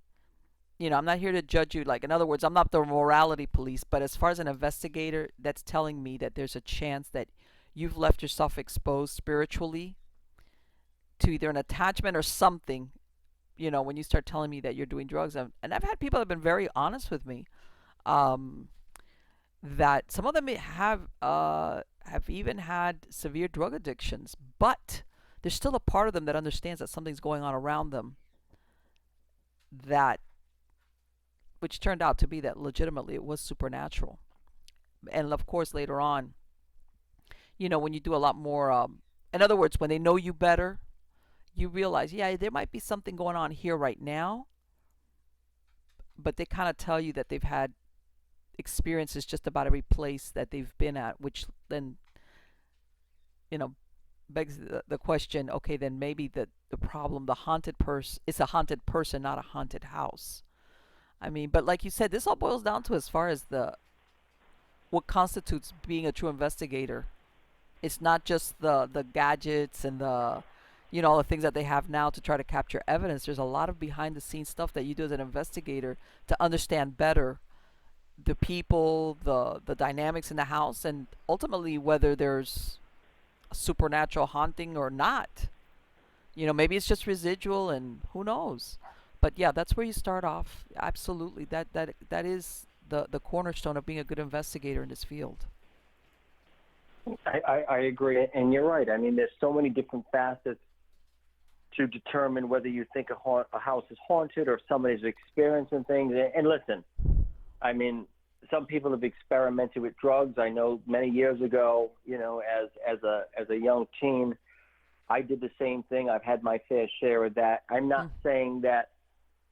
S1: I'm not here to judge you. Like, in other words, I'm not the morality police, but as far as an investigator, that's telling me that there's a chance that you've left yourself exposed spiritually to either an attachment or something. When you start telling me that you're doing drugs, and I've had people that have been very honest with me, um, that some of them have even had severe drug addictions, but there's still a part of them that understands that something's going on around them, that which turned out to be that legitimately it was supernatural. And of course, later on, when you do a lot more, in other words, when they know you better, you realize, yeah, there might be something going on here right now, but they kind of tell you that they've had experiences just about every place that they've been at, which then, you know, begs the question, okay, then maybe the problem, the haunted person, it's a haunted person, not a haunted house. I mean, but like you said, this all boils down to, as far as what constitutes being a true investigator. It's not just the gadgets and the things that they have now to try to capture evidence. There's a lot of behind the scenes stuff that you do as an investigator to understand better the people, the dynamics in the house, and ultimately whether there's a supernatural haunting or not. Maybe it's just residual, and who knows. But yeah, that's where you start off. Absolutely, that is the cornerstone of being a good investigator in this field.
S2: I agree, and you're right. I mean, there's so many different facets to determine whether you think a house is haunted or if somebody's experiencing things. And listen, I mean, some people have experimented with drugs. I know many years ago, as a young teen, I did the same thing. I've had my fair share of that. I'm not saying that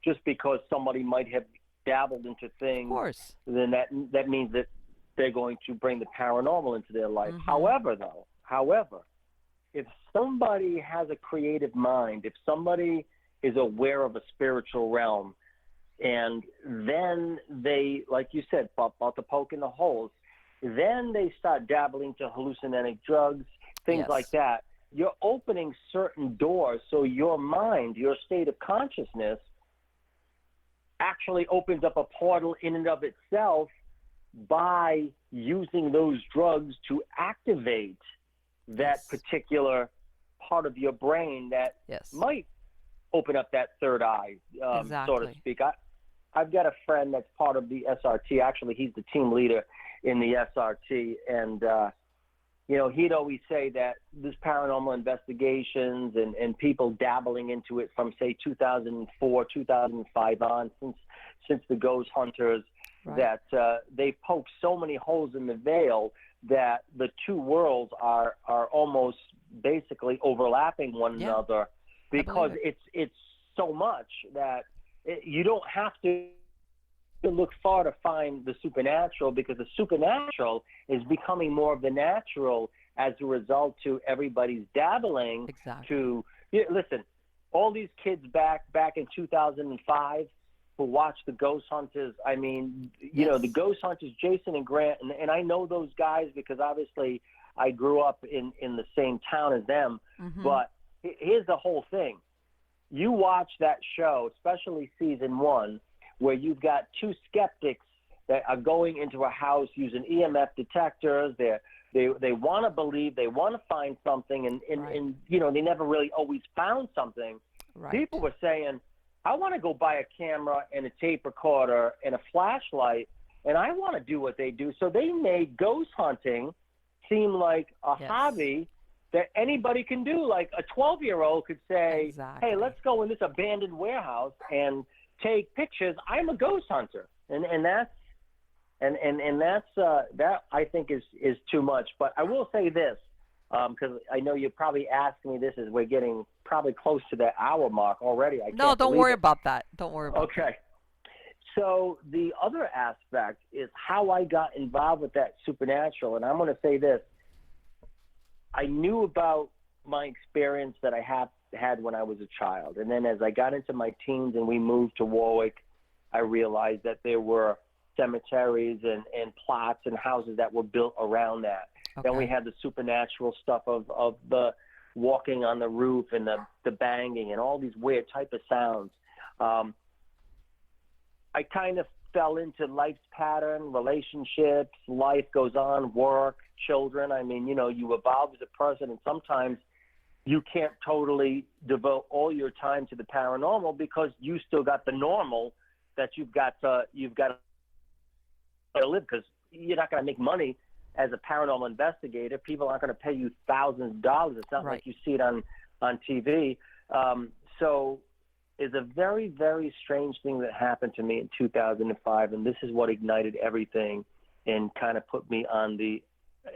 S2: just because somebody might have dabbled into
S1: Of
S2: things,
S1: course.
S2: then that means that they're going to bring the paranormal into their life.
S1: Mm-hmm.
S2: However, if somebody has a creative mind, if somebody is aware of a spiritual realm, and then they, like you said, about to poke in the holes, then they start dabbling to hallucinogenic drugs, things like
S1: Yes.
S2: that. You're opening certain doors, so your mind, your state of consciousness, actually opens up a portal in and of itself by using those drugs to activate that
S1: Yes.
S2: particular part of your brain that
S1: Yes.
S2: might open up that third eye, so to
S1: Exactly.
S2: speak. I've got a friend that's part of the SRT. Actually, he's the team leader in the SRT, and he'd always say that this paranormal investigations and people dabbling into it from, say, 2004, 2005 on, since the ghost hunters,
S1: Right.
S2: that they poke so many holes in the veil that the two worlds are almost basically overlapping one
S1: Yeah,
S2: another,
S1: I believe
S2: because
S1: it.
S2: it's so much that you don't have to look far to find the supernatural, because the supernatural is becoming more of the natural as a result to everybody's dabbling
S1: Exactly.
S2: to, listen, all these kids back in 2005 who watched the ghost hunters. I mean, the
S1: Yes.
S2: ghost hunters, Jason and Grant, and I know those guys because obviously I grew up in the same town as them.
S1: Mm-hmm.
S2: But here's the whole thing. You watch that show, especially season 1, where you've got two skeptics that are going into a house using EMF detectors. They want to believe, they want to find something,
S1: Right.
S2: and they never really always found something.
S1: Right.
S2: People were saying, I want to go buy a camera and a tape recorder and a flashlight, and I want to do what they do. So they made ghost hunting seem like a
S1: Yes.
S2: hobby that anybody can do. Like a 12-year-old could say, hey,
S1: Exactly.
S2: let's go in this abandoned warehouse and take pictures. I'm a ghost hunter, and that's that I think is too much. But I will say this, because I know you're probably asking me this as we're getting probably close to the hour mark already. I
S1: No,
S2: can't
S1: don't
S2: believe
S1: worry
S2: it.
S1: about that. Don't worry about that.
S2: Okay. So the other aspect is how I got involved with that supernatural, and I'm going to say this: I knew about my experience that I had when I was a child, and then as I got into my teens and we moved to Warwick, I realized that there were cemeteries and plots and houses that were built around that. Then we
S1: Okay.
S2: had the supernatural stuff of the walking on the roof and the banging and all these weird type of sounds. Um, I kind of fell into life's pattern, relationships, life goes on, work, children. I mean, you evolve as a person, and sometimes you can't totally devote all your time to the paranormal because you still got the normal that you've got to live, because you're not going to make money as a paranormal investigator. People aren't going to pay you thousands of dollars. It's not
S1: Right.
S2: like you see it on TV. So is a very, very strange thing that happened to me in 2005, and this is what ignited everything and kind of put me on the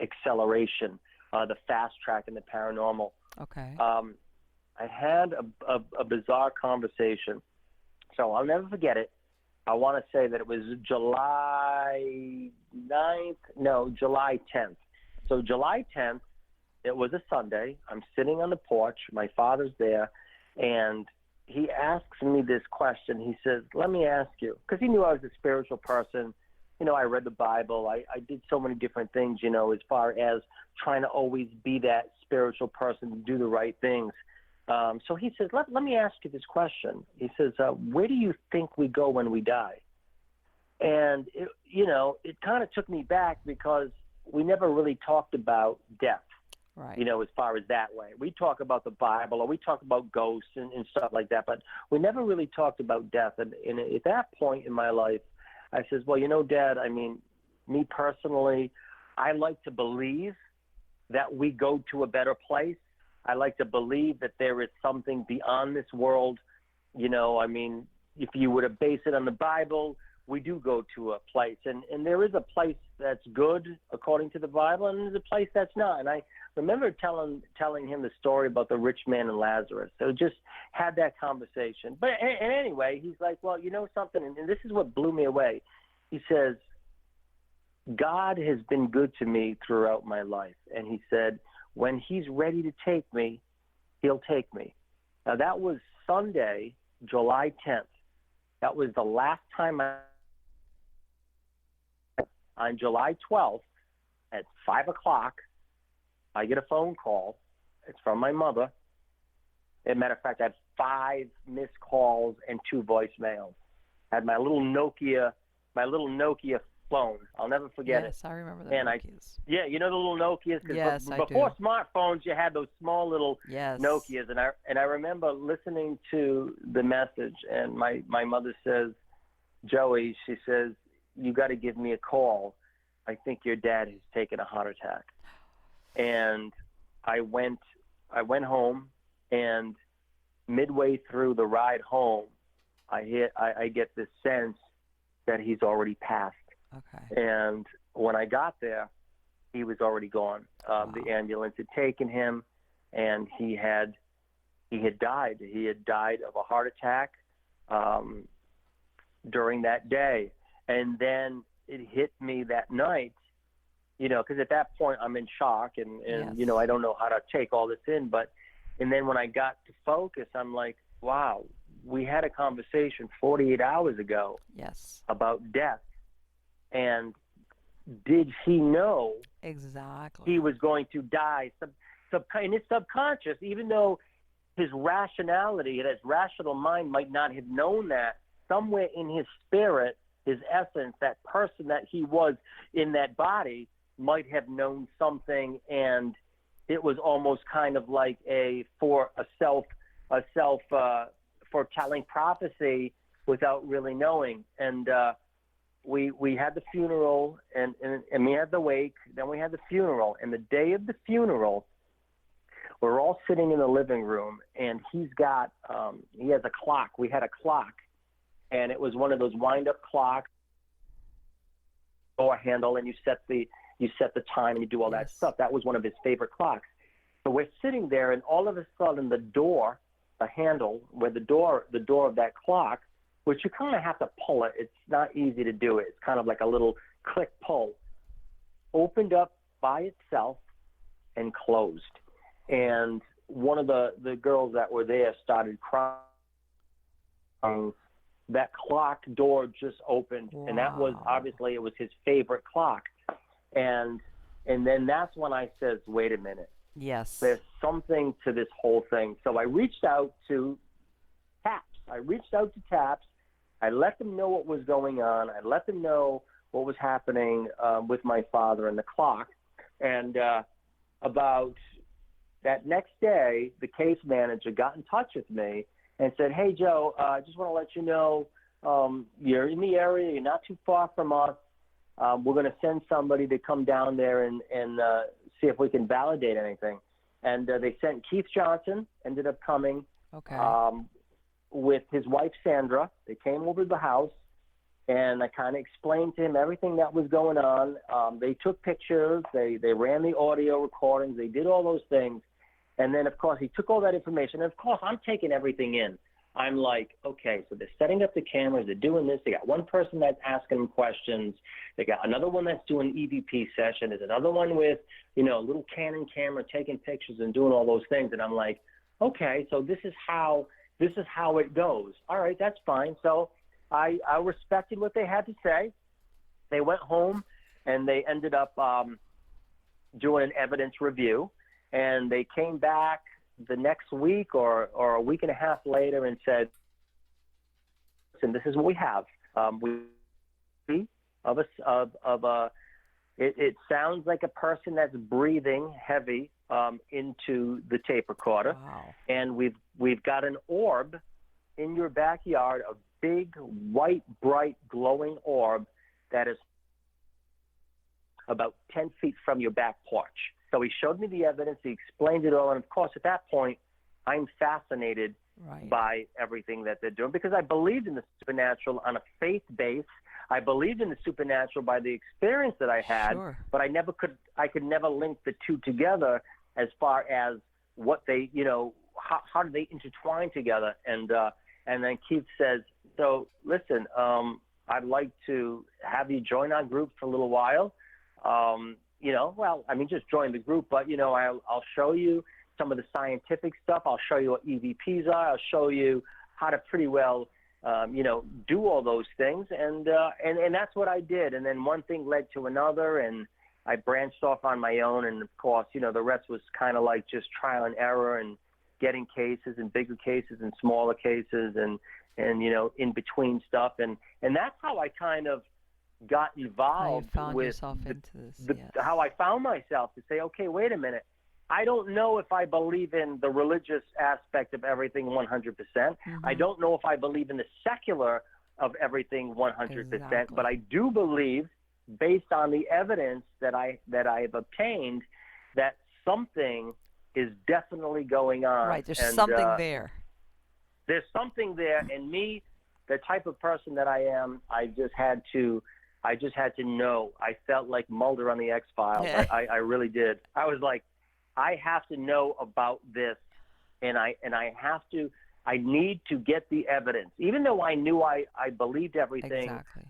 S2: acceleration, the fast track in the paranormal.
S1: Okay.
S2: I had a bizarre conversation, so I'll never forget it. I want to say that it was July 10th. So July 10th, it was a Sunday. I'm sitting on the porch. My father's there, and he asks me this question. He says, let me ask you, because he knew I was a spiritual person. I read the Bible. I did so many different things, as far as trying to always be that spiritual person to do the right things. So he says, let me ask you this question. He says, where do you think we go when we die? And, it kind of took me back because we never really talked about death.
S1: Right.
S2: As far as that way. We talk about the Bible or we talk about ghosts and stuff like that, but we never really talked about death. And at that point in my life, I says, well, Dad, I mean, me personally, I like to believe that we go to a better place. I like to believe that there is something beyond this world. I mean, if you were to base it on the Bible, we do go to a place. And there is a place that's good according to the Bible, and there's a place that's not. And I remember telling him the story about the rich man and Lazarus. So just had that conversation. But and anyway, he's like, well, something, and this is what blew me away. He says, God has been good to me throughout my life. And he said, when he's ready to take me, he'll take me. Now, that was Sunday, July 10th. That was the last time on July 12th at 5 o'clock, I get a phone call. It's from my mother. As a matter of fact, I had 5 missed calls and 2 voicemails. I had my little Nokia phone. I'll never forget it.
S1: Yes, I remember the
S2: And
S1: Nokias.
S2: the little Nokias. Cause
S1: Yes, I
S2: before
S1: do.
S2: smartphones, you had those small little
S1: Yes.
S2: Nokias, and I remember listening to the message, and my mother says, Joey, she says, you got to give me a call. I think your dad has taken a heart attack. And I went home, and midway through the ride home, I get this sense that he's already passed.
S1: Okay.
S2: And when I got there, he was already gone.
S1: Wow.
S2: The ambulance had taken him, and he had died. He had died of a heart attack during that day. And then it hit me that night, because at that point I'm in shock and
S1: Yes.
S2: I don't know how to take all this in. And then when I got to focus, I'm like, wow, we had a conversation 48 hours ago
S1: Yes.
S2: about death. And did he know
S1: Exactly.
S2: he was going to die? In his subconscious, even though his rationality, his rational mind might not have known that, somewhere in his spirit, his essence, that person that he was in that body might have known something, and it was almost kind of like a self foretelling prophecy without really knowing. And we had the funeral, and we had the wake, then we had the funeral. And the day of the funeral, we're all sitting in the living room, and he has a clock. We had a clock and it was one of those wind-up clocks door handle, and you set the time and you do all that
S1: Yes.
S2: stuff. That was one of his favorite clocks. So we're sitting there, and all of a sudden, the handle where the door of that clock, which you kind of have to pull it. It's not easy to do it. It's kind of like a little click pull, opened up by itself and closed. And one of the girls that were there started crying. That clock door just opened,
S1: Wow.
S2: and that was obviously it was his favorite clock. And then that's when I says, wait a minute,
S1: Yes.
S2: there's something to this whole thing. So I reached out to Taps. I let them know what was going on. I let them know what was happening with my father and the clock. And about that next day, the case manager got in touch with me and said, hey, Joe, I just want to let you know you're in the area. You're not too far from us. We're going to send somebody to come down there and see if we can validate anything. And they sent Keith Johnson, ended up coming
S1: Okay.
S2: with his wife, Sandra. They came over to the house, and I kind of explained to him everything that was going on. They took pictures. They ran the audio recordings. They did all those things. And then, of course, he took all that information. And, of course, I'm taking everything in. I'm like, okay, so they're setting up the cameras. They're doing this. They got one person that's asking them questions. They got another one that's doing EVP session. There's another one with, a little Canon camera taking pictures and doing all those things. And I'm like, okay, so this is how it goes. All right, that's fine. So I respected what they had to say. They went home, and they ended up doing an evidence review. And they came back the next week or a week and a half later and said, listen, this is what we have. It sounds like a person that's breathing heavy into the tape recorder.
S1: Wow.
S2: And we've got an orb in your backyard, a big, white, bright, glowing orb that is about 10 feet from your back porch. So he showed me the evidence. He explained it all. And, of course, at that point, I'm fascinated
S1: Right.
S2: by everything that they're doing because I believed in the supernatural on a faith base. I believed in the supernatural by the experience that I had,
S1: Sure.
S2: but I could never link the two together as far as what they, how do they intertwine together? And then Keith says, so listen, I'd like to have you join our group for a little while. Just join the group, but, I'll show you some of the scientific stuff. I'll show you what EVPs are. I'll show you how to pretty well, do all those things. And that's what I did. And then one thing led to another, and I branched off on my own. And, of course, the rest was kind of like just trial and error and getting cases and bigger cases and smaller cases and in between stuff. And that's how I kind of got involved
S1: How you found
S2: with
S1: yourself into this. Yes.
S2: how I found myself to say, okay, wait a minute. I don't know if I believe in the religious aspect of everything 100%.
S1: Mm-hmm.
S2: I don't know if I believe in the secular of everything 100%,
S1: Exactly.
S2: but I do believe, based on the evidence that I have obtained, that something is definitely going on.
S1: Right. There's
S2: and,
S1: something there.
S2: There's something there, and me, the type of person that I am, I just had to know. I felt like Mulder on the X-Files.
S1: Yeah.
S2: I really did. I was like, I have to know about this, and I need to get the evidence. Even though I knew I believed everything.
S1: Exactly.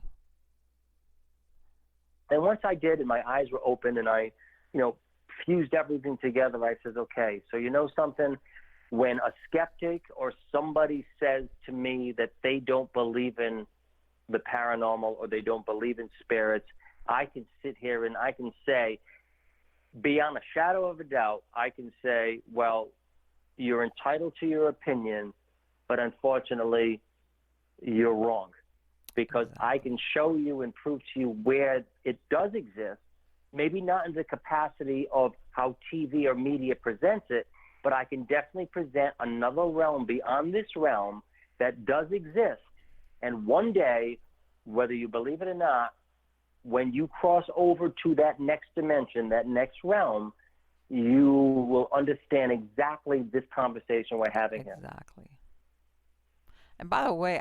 S2: And once I did, and my eyes were open, and I, fused everything together, I said, okay, so something? When a skeptic or somebody says to me that they don't believe in the paranormal or they don't believe in spirits, I can sit here and I can say, beyond a shadow of a doubt, I can say, well, you're entitled to your opinion, but unfortunately, you're wrong. Because I can show you and prove to you where it does exist, maybe not in the capacity of how TV or media presents it, but I can definitely present another realm beyond this realm that does exist. And one day, whether you believe it or not, when you cross over to that next dimension, that next realm, you will understand exactly this conversation we're having here.
S1: Exactly. And by the way,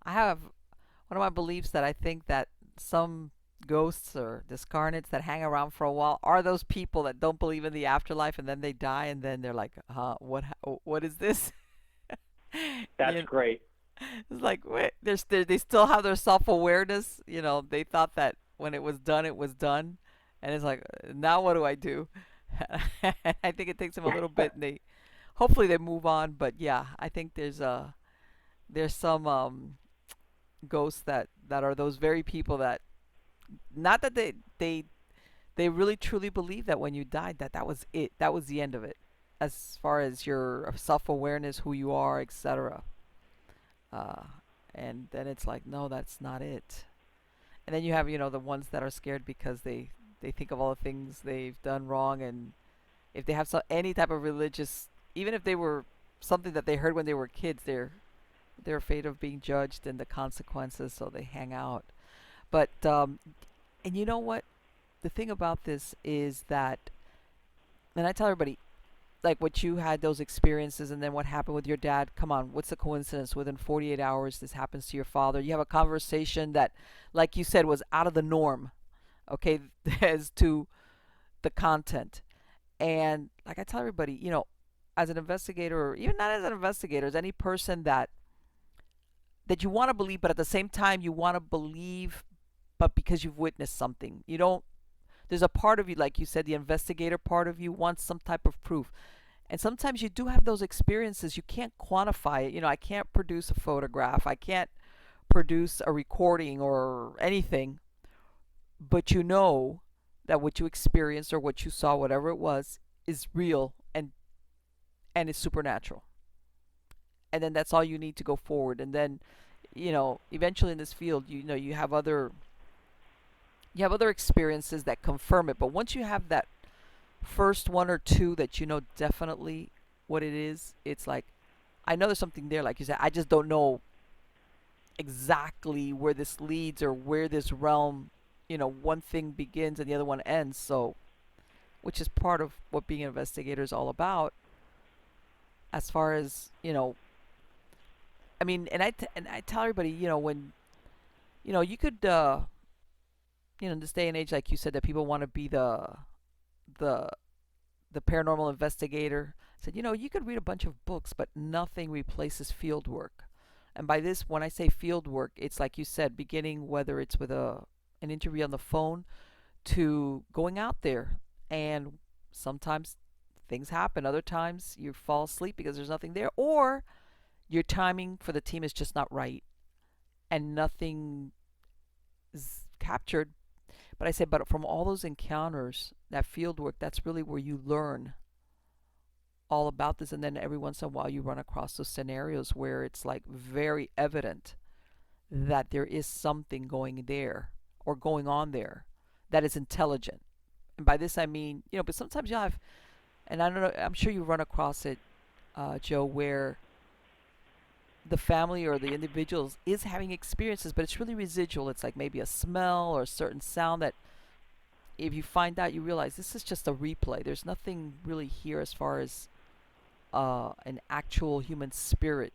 S1: I have one of my beliefs that I think that some ghosts or discarnates that hang around for a while are those people that don't believe in the afterlife, and then they die, and then they're like, what is this?
S2: That's
S1: you
S2: great.
S1: It's like, wait, they still have their self awareness. They thought that when it was done, and it's like, now what do I do? I think it takes them a little bit, and they hopefully they move on. But yeah, I think there's some ghosts that are those very people that not that they really truly believe that when you died that was it, that was the end of it, as far as your self awareness, who you are, etc. Uh, and then it's like, no, that's not it. And then you have, the ones that are scared because they think of all the things they've done wrong, and if they have any type of religious, even if they were something that they heard when they were kids, they're afraid of being judged and the consequences, so they hang out. But and you know what? The thing about this is that, and I tell everybody, like what you had those experiences, and then what happened with your dad. Come on, what's the coincidence? Within 48 hours, this happens to your father. You have a conversation that, like you said, was out of the norm. Okay, as to the content, and like I tell everybody, as an investigator, or even not as an investigator, as any person that you want to believe, but at the same time you want to believe, but because you've witnessed something, you don't. There's a part of you, like you said, the investigator part of you wants some type of proof. And sometimes you do have those experiences. You can't quantify it. I can't produce a photograph. I can't produce a recording or anything. But you know that what you experienced or what you saw, whatever it was, is real and it's supernatural. And then that's all you need to go forward. And then, eventually in this field, you have other experiences that confirm it. But once you have that first one or two that you know definitely what it is, it's like, I know there's something there, like you said. I just don't know exactly where this leads or where this realm, one thing begins and the other one ends. So, which is part of what being an investigator is all about. As far as I mean, and I tell everybody, when you could, in this day and age, like you said, that people want to be the the paranormal investigator. Said, you could read a bunch of books, but nothing replaces field work. And by this, when I say field work, it's like you said, beginning whether it's with an interview on the phone to going out there. And sometimes things happen. Other times you fall asleep because there's nothing there, or your timing for the team is just not right, and nothing is captured. But I say, but from all those encounters, that field work, that's really where you learn all about this. And then every once in a while, you run across those scenarios where it's like very evident that there is something going there or going on there that is intelligent. And by this, I mean, but sometimes you have, and I don't know, I'm sure you run across it, Joe, where the family or the individuals is having experiences, but it's really residual. It's like maybe a smell or a certain sound that if you find out, you realize this is just a replay. There's nothing really here as far as an actual human spirit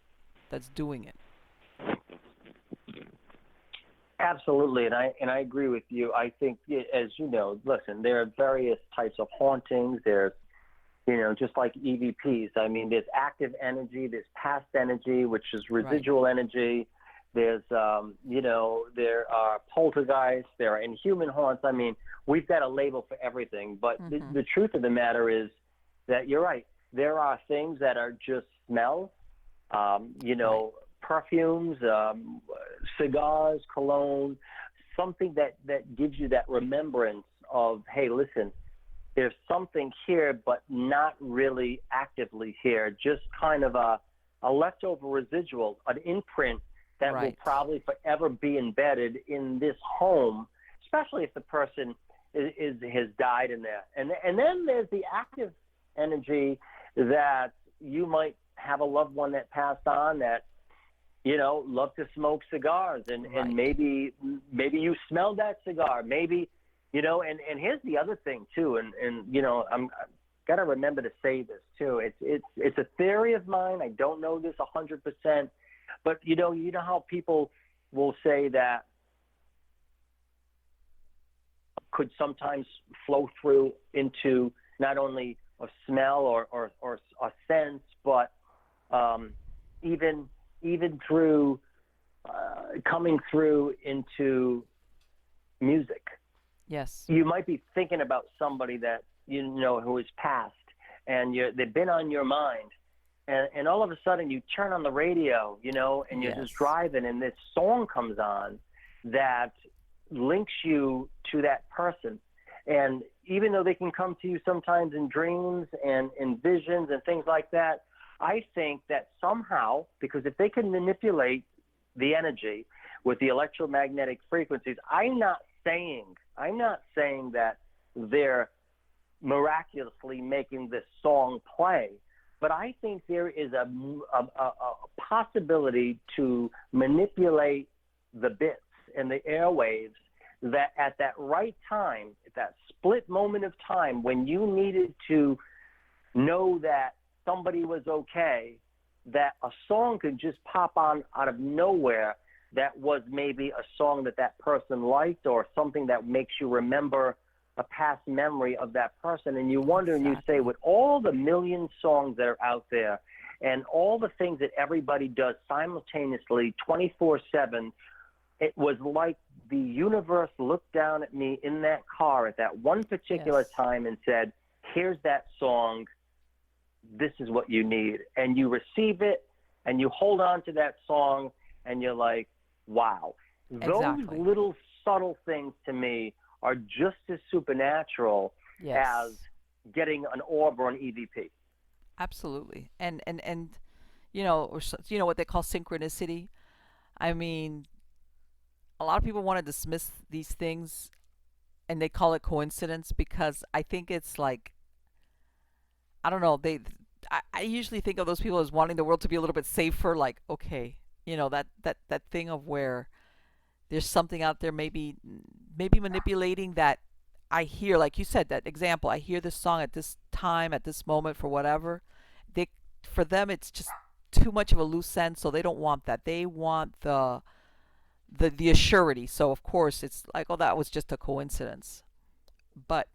S1: that's doing it.
S2: Absolutely, and I agree with you. I think, as you know, listen, there are various types of hauntings. There's, just like EVPs. I mean, there's active energy, there's past energy, which is
S1: Right.
S2: residual energy. There's, there are poltergeists, there are inhuman haunts. I mean, we've got a label for everything. But
S1: Mm-hmm.
S2: the truth of the matter is that you're right. There are things that are just smells,
S1: Right.
S2: perfumes, cigars, cologne, something that gives you that remembrance of, hey, listen, there's something here, but not really actively here, just kind of a leftover residual, an imprint that will
S1: Right.
S2: probably forever be embedded in this home, especially if the person has died in there. And then there's the active energy that you might have a loved one that passed on that love to smoke cigars, and
S1: Right.
S2: maybe you smelled that cigar, maybe, and here's the other thing too, and I'm got to remember to say this too. It's a theory of mine. I don't know this 100%, But you know how people will say that could sometimes flow through into not only a smell or a sense, but even through coming through into music.
S1: Yes.
S2: You might be thinking about somebody that who has passed, and they've been on your mind, and all of a sudden you turn on the radio, and you're just
S1: Yes.
S2: driving, and this song comes on that links you to that person. And even though they can come to you sometimes in dreams and in visions and things like that, I think that somehow, because if they can manipulate the energy with the electromagnetic frequencies, I'm not saying that they're miraculously making this song play, but I think there is a possibility to manipulate the bits and the airwaves, that at that right time, at that split moment of time when you needed to know that somebody was okay, that a song could just pop on out of nowhere that was maybe a song that person liked, or something that makes you remember a past memory of that person. And you wonder, and you say, with all the million songs that are out there and all the things that everybody does simultaneously 24/7, it was like the universe looked down at me in that car at that one particular time and said, here's that song, this is what you need. And you receive it, and you hold on to that song, and you're like, wow. Those little subtle things to me are just as supernatural as getting an orb or an EVP.
S1: Absolutely. And what they call synchronicity. I mean, a lot of people want to dismiss these things, and they call it coincidence, because I think it's like, I don't know, I usually think of those people as wanting the world to be a little bit safer, like, okay, that thing of where there's something out there, maybe manipulating that. I hear, like you said, that example, I hear this song at this time, at this moment, for whatever. For them, it's just too much of a loose end, so they don't want that. They want the assurity. So of course it's like, oh, that was just a coincidence. But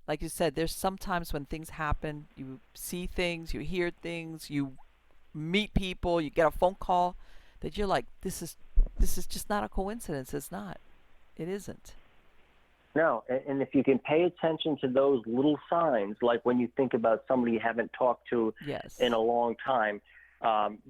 S1: like you said, there's sometimes when things happen, you see things, you hear things, you meet people, you get a phone call that you're like, this is just not a coincidence. It's not. It isn't.
S2: No, and if you can pay attention to those little signs, like when you think about somebody you haven't talked to in a long time,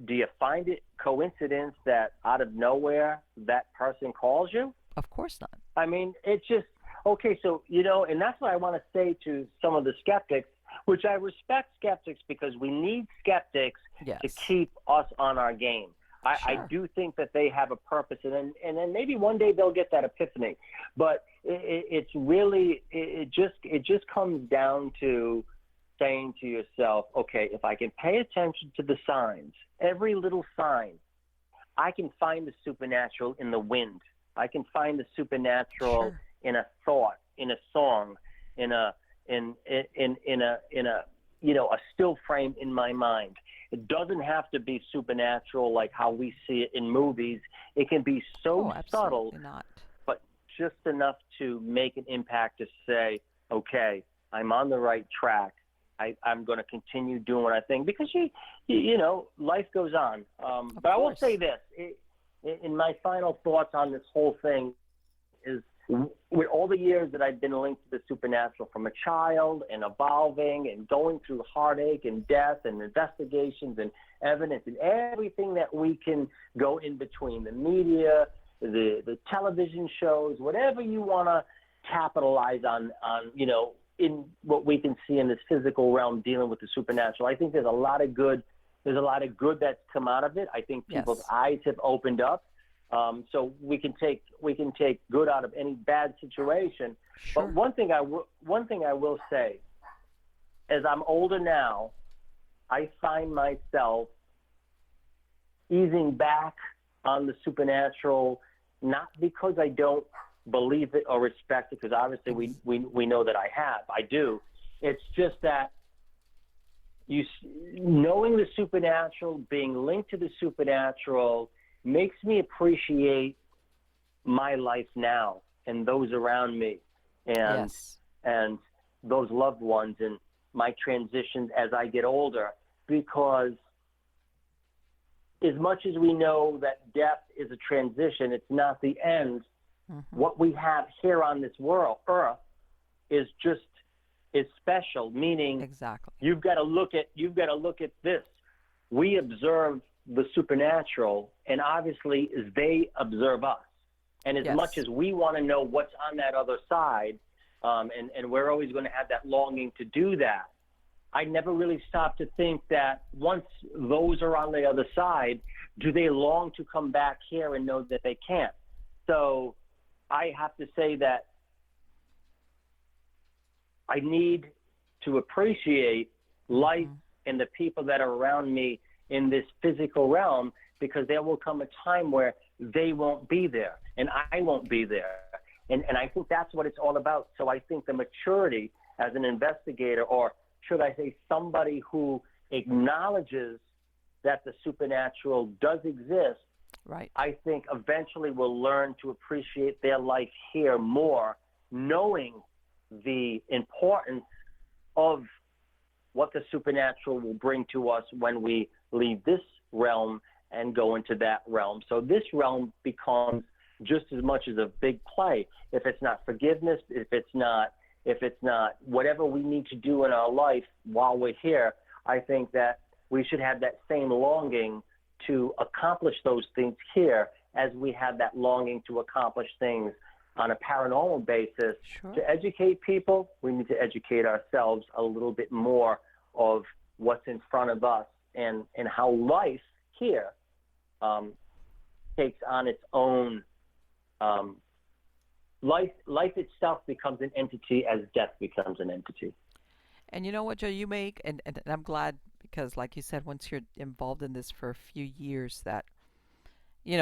S2: do you find it coincidence that out of nowhere that person calls you?
S1: Of course not.
S2: I mean, it's just, okay, so, and that's what I want to say to some of the skeptics, which I respect skeptics, because we need skeptics to keep us on our game. I do think that they have a purpose, and then maybe one day they'll get that epiphany. But it's really, it just comes down to saying to yourself, okay, if I can pay attention to the signs, every little sign, I can find the supernatural in the wind. I can find the supernatural in a thought, in a song, in a still frame in my mind. It doesn't have to be supernatural like how we see it in movies. It can be so subtle, but just enough to make an impact to say, okay, I'm on the right track. I'm going to continue doing what I think, because life goes on. But I will say this, in my final thoughts on this whole thing, is with all the years that I've been linked to the supernatural, from a child and evolving and going through heartache and death and investigations and evidence and everything that we can go in between, the media, the television shows, whatever you want to capitalize on, in what we can see in this physical realm dealing with the supernatural. I think there's a lot of good that's come out of it. I think people's eyes have opened up. So we can take good out of any bad situation. But one thing I will say, as I'm older now, I find myself easing back on the supernatural, not because I don't believe it or respect it, because obviously we know that I do. It's just that you knowing the supernatural, being linked to the supernatural, makes me appreciate my life now and those around me, and
S1: Yes.
S2: and those loved ones, and my transitions as I get older. Because as much as we know that death is a transition, it's not the end.
S1: Mm-hmm.
S2: What we have here on this world, Earth, is just is special. Meaning,
S1: Exactly.
S2: you've got to look at this. We observe the supernatural, and obviously, they observe us. And as much
S1: Yes.
S2: as we want to know what's on that other side, and we're always going to have that longing to do that, I never really stopped to think that once those are on the other side, do they long to come back here and know that they can't? So I have to say that I need to appreciate life
S1: Mm-hmm.
S2: and the people that are around me in this physical realm, because there will come a time where they won't be there and I won't be there. And I think that's what it's all about. So I think the maturity as an investigator, or should I say somebody who acknowledges that the supernatural does exist,
S1: Right.
S2: I think eventually will learn to appreciate their life here more, knowing the importance of what the supernatural will bring to us when we leave this realm and go into that realm. So this realm becomes just as much as a big play. If it's not forgiveness, if it's not whatever we need to do in our life while we're here, I think that we should have that same longing to accomplish those things here as we have that longing to accomplish things on a paranormal basis.
S1: Sure.
S2: To educate people, we need to educate ourselves a little bit more of what's in front of us, and how life here um, takes on its own. Life itself becomes an entity as death becomes an entity.
S1: And you know what, Joe, you make, and I'm glad because, like you said, once you're involved in this for a few years, that,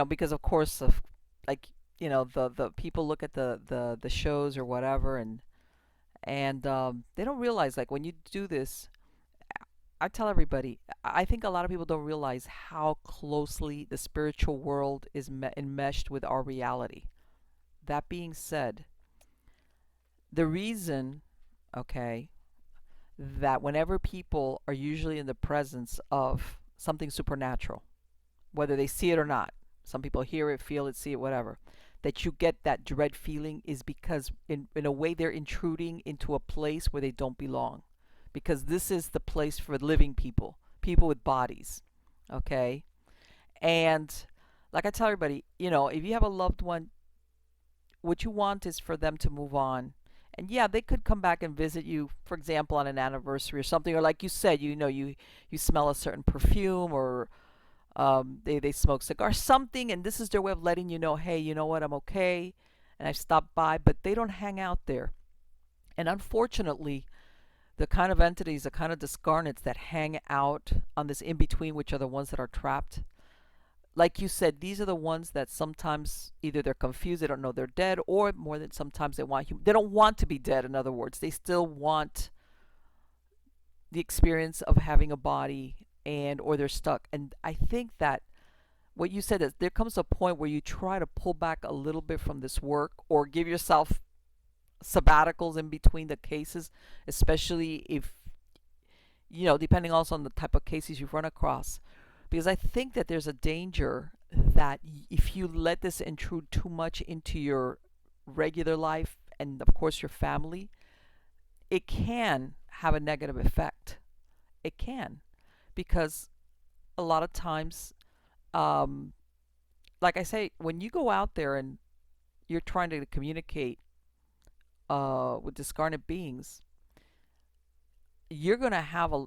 S1: because of course, of like, the people look at the shows or whatever, and they don't realize, like, when you do this, I tell everybody, I think a lot of people don't realize how closely the spiritual world is enmeshed with our reality. That being said, the reason, okay, that whenever people are usually in the presence of something supernatural, whether they see it or not, some people hear it, feel it, see it, whatever, that you get that dread feeling is because, in a way, they're intruding into a place where they don't belong. Because this is the place for living people, people with bodies, okay? And like I tell everybody, if you have a loved one, what you want is for them to move on. And yeah, they could come back and visit you, for example, on an anniversary or something, or like you said, you smell a certain perfume, or they smoke cigars, something, and this is their way of letting you know, hey, you know what, I'm okay, and I've stopped by, but they don't hang out there. And unfortunately, the kind of entities, the kind of discarnates that hang out on this in between, which are the ones that are trapped, like you said, these are the ones that sometimes either they're confused, they don't know they're dead, or more than sometimes they don't want to be dead. In other words, they still want the experience of having a body, and or they're stuck. And I think that what you said is there comes a point where you try to pull back a little bit from this work, or give yourself sabbaticals in between the cases, especially if, depending also on the type of cases you've run across. Because I think that there's a danger that if you let this intrude too much into your regular life and, of course, your family, it can have a negative effect. It can. Because a lot of times, um, like I say, when you go out there and you're trying to communicate with discarnate beings, you're gonna have a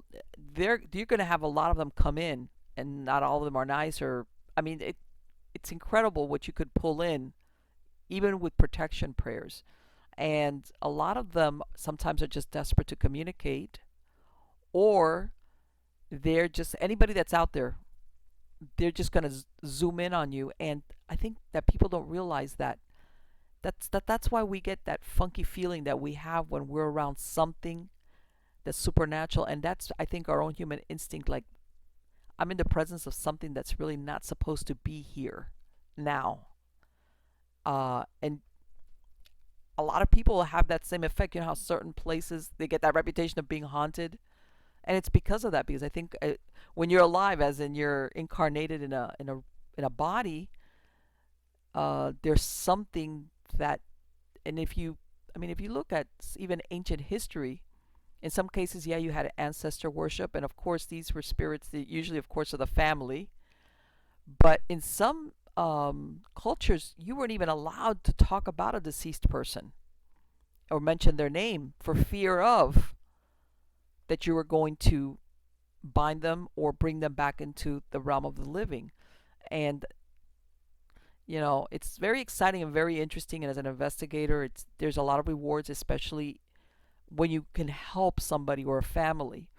S1: you're gonna have a lot of them come in, and not all of them are nice. Or, I mean, it's incredible what you could pull in, even with protection prayers. And a lot of them sometimes are just desperate to communicate, or they're just anybody that's out there. They're just gonna zoom in on you, and I think that people don't realize that. That's why we get that funky feeling that we have when we're around something the supernatural, and that's, I think, our own human instinct. Like, I'm in the presence of something that's really not supposed to be here now. And a lot of people have that same effect. You know how certain places they get that reputation of being haunted, and it's because of that. Because I think when you're alive, as in you're incarnated in a body, there's something that, and if you, I mean, if you look at even ancient history, in some cases, yeah, you had ancestor worship, and of course, these were spirits that usually, of course, of the family. But in some cultures, you weren't even allowed to talk about a deceased person or mention their name for fear of that you were going to bind them or bring them back into the realm of the living. And it's very exciting and very interesting. And as an investigator, there's a lot of rewards, especially when you can help somebody or a family.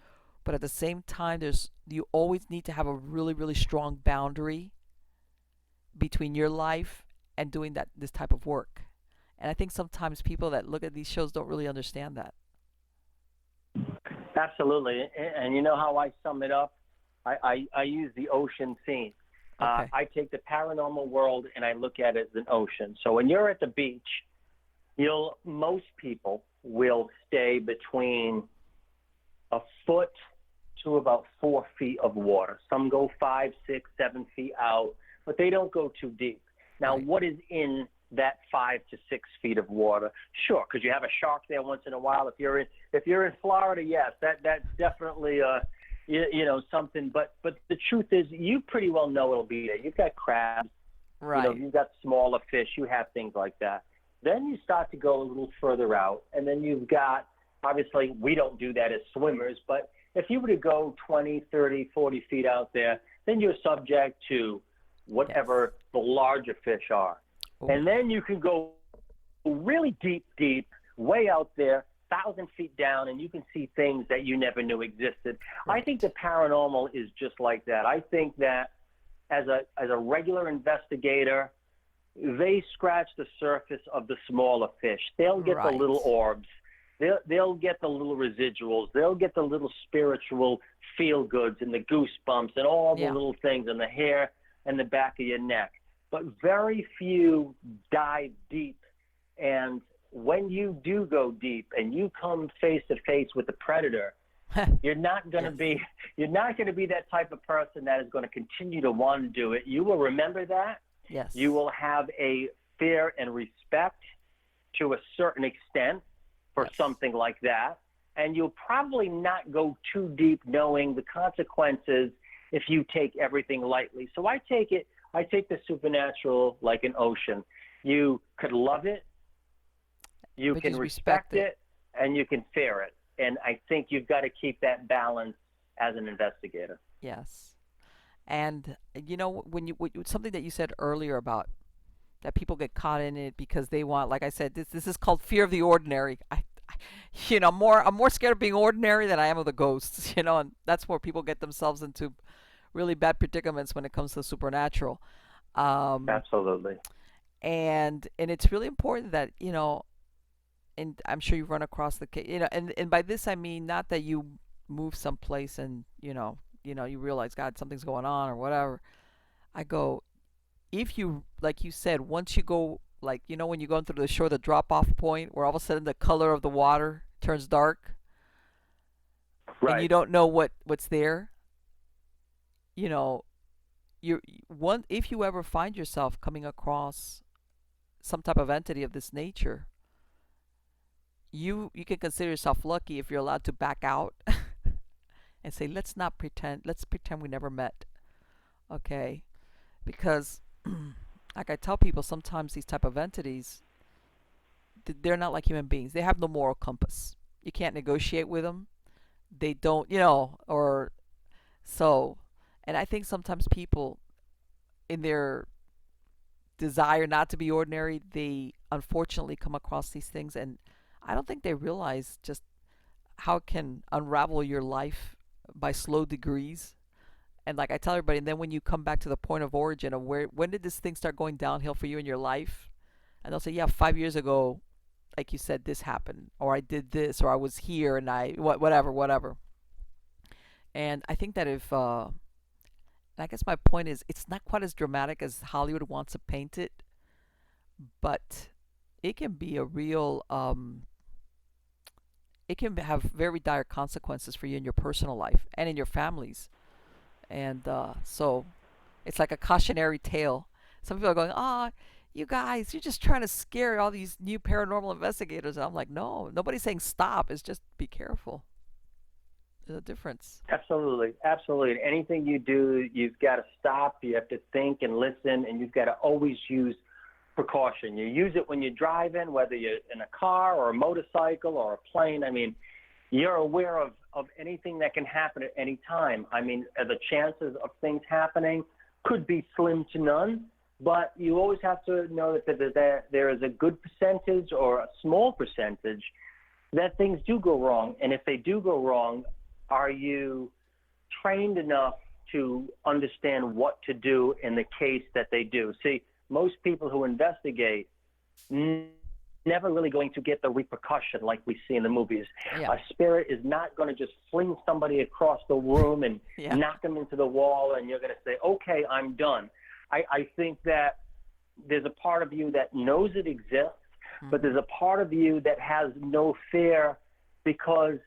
S1: But at the same time, you always need to have a really, really strong boundary between your life and doing this type of work. And I think sometimes people that look at these shows don't really understand that.
S2: Absolutely. And you know how I sum it up? I use the ocean scene.
S1: Okay.
S2: I take the paranormal world and I look at it as an ocean. So when you're at the beach, most people will stay between a foot to about 4 feet of water. Some go 5, 6, 7 feet out, but they don't go too deep. Now,
S1: Right.
S2: what is in that 5 to 6 feet of water? Sure, because you have a shark there once in a while. If you're in Florida, yes, that's definitely something. But the truth is, you pretty well know it'll be there. You've got crabs,
S1: Right.
S2: you've got smaller fish, you have things like that. Then you start to go a little further out, and then you've got, obviously, we don't do that as swimmers, but if you were to go 20, 30, 40 feet out there, then you're subject to whatever
S1: Yes.
S2: the larger fish are.
S1: Ooh.
S2: And then you can go really deep, way out there, 1,000 feet down, and you can see things that you never knew existed.
S1: Right.
S2: I think the paranormal is just like that. I think that as a regular investigator, they scratch the surface of the smaller fish. They'll get the
S1: Right.
S2: little orbs. They'll get the little residuals. They'll get the little spiritual feel-goods and the goosebumps and all the
S1: Yeah.
S2: little things in the hair and the back of your neck. But very few dive deep. And when you do go deep and you come face to face with a predator, you're not going to be that type of person that is going to continue to want to do it. You will remember that.
S1: Yes.
S2: You will have a fear and respect to a certain extent for
S1: Yes.
S2: something like that. And you'll probably not go too deep knowing the consequences if you take everything lightly. So I take the supernatural like an ocean. You could love it, you
S1: But
S2: can
S1: just
S2: respect
S1: respect
S2: it, and you can fear it. And I think you've got to keep that balance as an investigator.
S1: Yes. And something that you said earlier about that people get caught in it because they want, like I said, this is called fear of the ordinary. I'm more scared of being ordinary than I am of the ghosts. And that's where people get themselves into really bad predicaments when it comes to the supernatural.
S2: Absolutely.
S1: And it's really important that and I'm sure you've run across the case, and by this I mean not that you move someplace and you realize, God, something's going on or whatever. I go, if you, like you said, once you go, like, when you're going through the shore, the drop off point where all of a sudden the color of the water turns dark
S2: Right.
S1: and you don't know what's there, you know, if you ever find yourself coming across some type of entity of this nature, you can consider yourself lucky if you're allowed to back out and say, let's pretend we never met. Okay? Because like I tell people, sometimes these type of entities, they're not like human beings. They have no moral compass. You can't negotiate with them. They don't, or so. And I think sometimes people, in their desire not to be ordinary, they unfortunately come across these things, and I don't think they realize just how it can unravel your life by slow degrees. And like I tell everybody, and then when you come back to the point of origin of when did this thing start going downhill for you in your life, and they'll say, yeah, 5 years ago, like you said, this happened, or I did this, or I was here, and whatever, whatever. And I think that if, and I guess my point is, it's not quite as dramatic as Hollywood wants to paint it, but it can be a real, it can have very dire consequences for you in your personal life and in your families. And so it's like a cautionary tale. Some people are going, "Ah, you guys, you're just trying to scare all these new paranormal investigators." And I'm like, "No, nobody's saying stop. It's just be careful. There's a difference."
S2: Absolutely, absolutely. Anything you do, you've got to stop. You have to think and listen, and you've got to always use precaution. You use it when you're driving, whether you're in a car or a motorcycle or a plane. I mean, you're aware of anything that can happen at any time. I mean, the chances of things happening could be slim to none, but you always have to know that there is a good percentage or a small percentage that things do go wrong. And if they do go wrong, are you trained enough to understand what to do in the case that they do? See, most people who investigate never really going to get the repercussion like we see in the movies.
S1: Yeah.
S2: A spirit is not going to just fling somebody across the room and
S1: Yeah.
S2: knock them into the wall, and you're going to say, okay, I'm done. I think that there's a part of you that knows it exists, but there's a part of you that has no fear because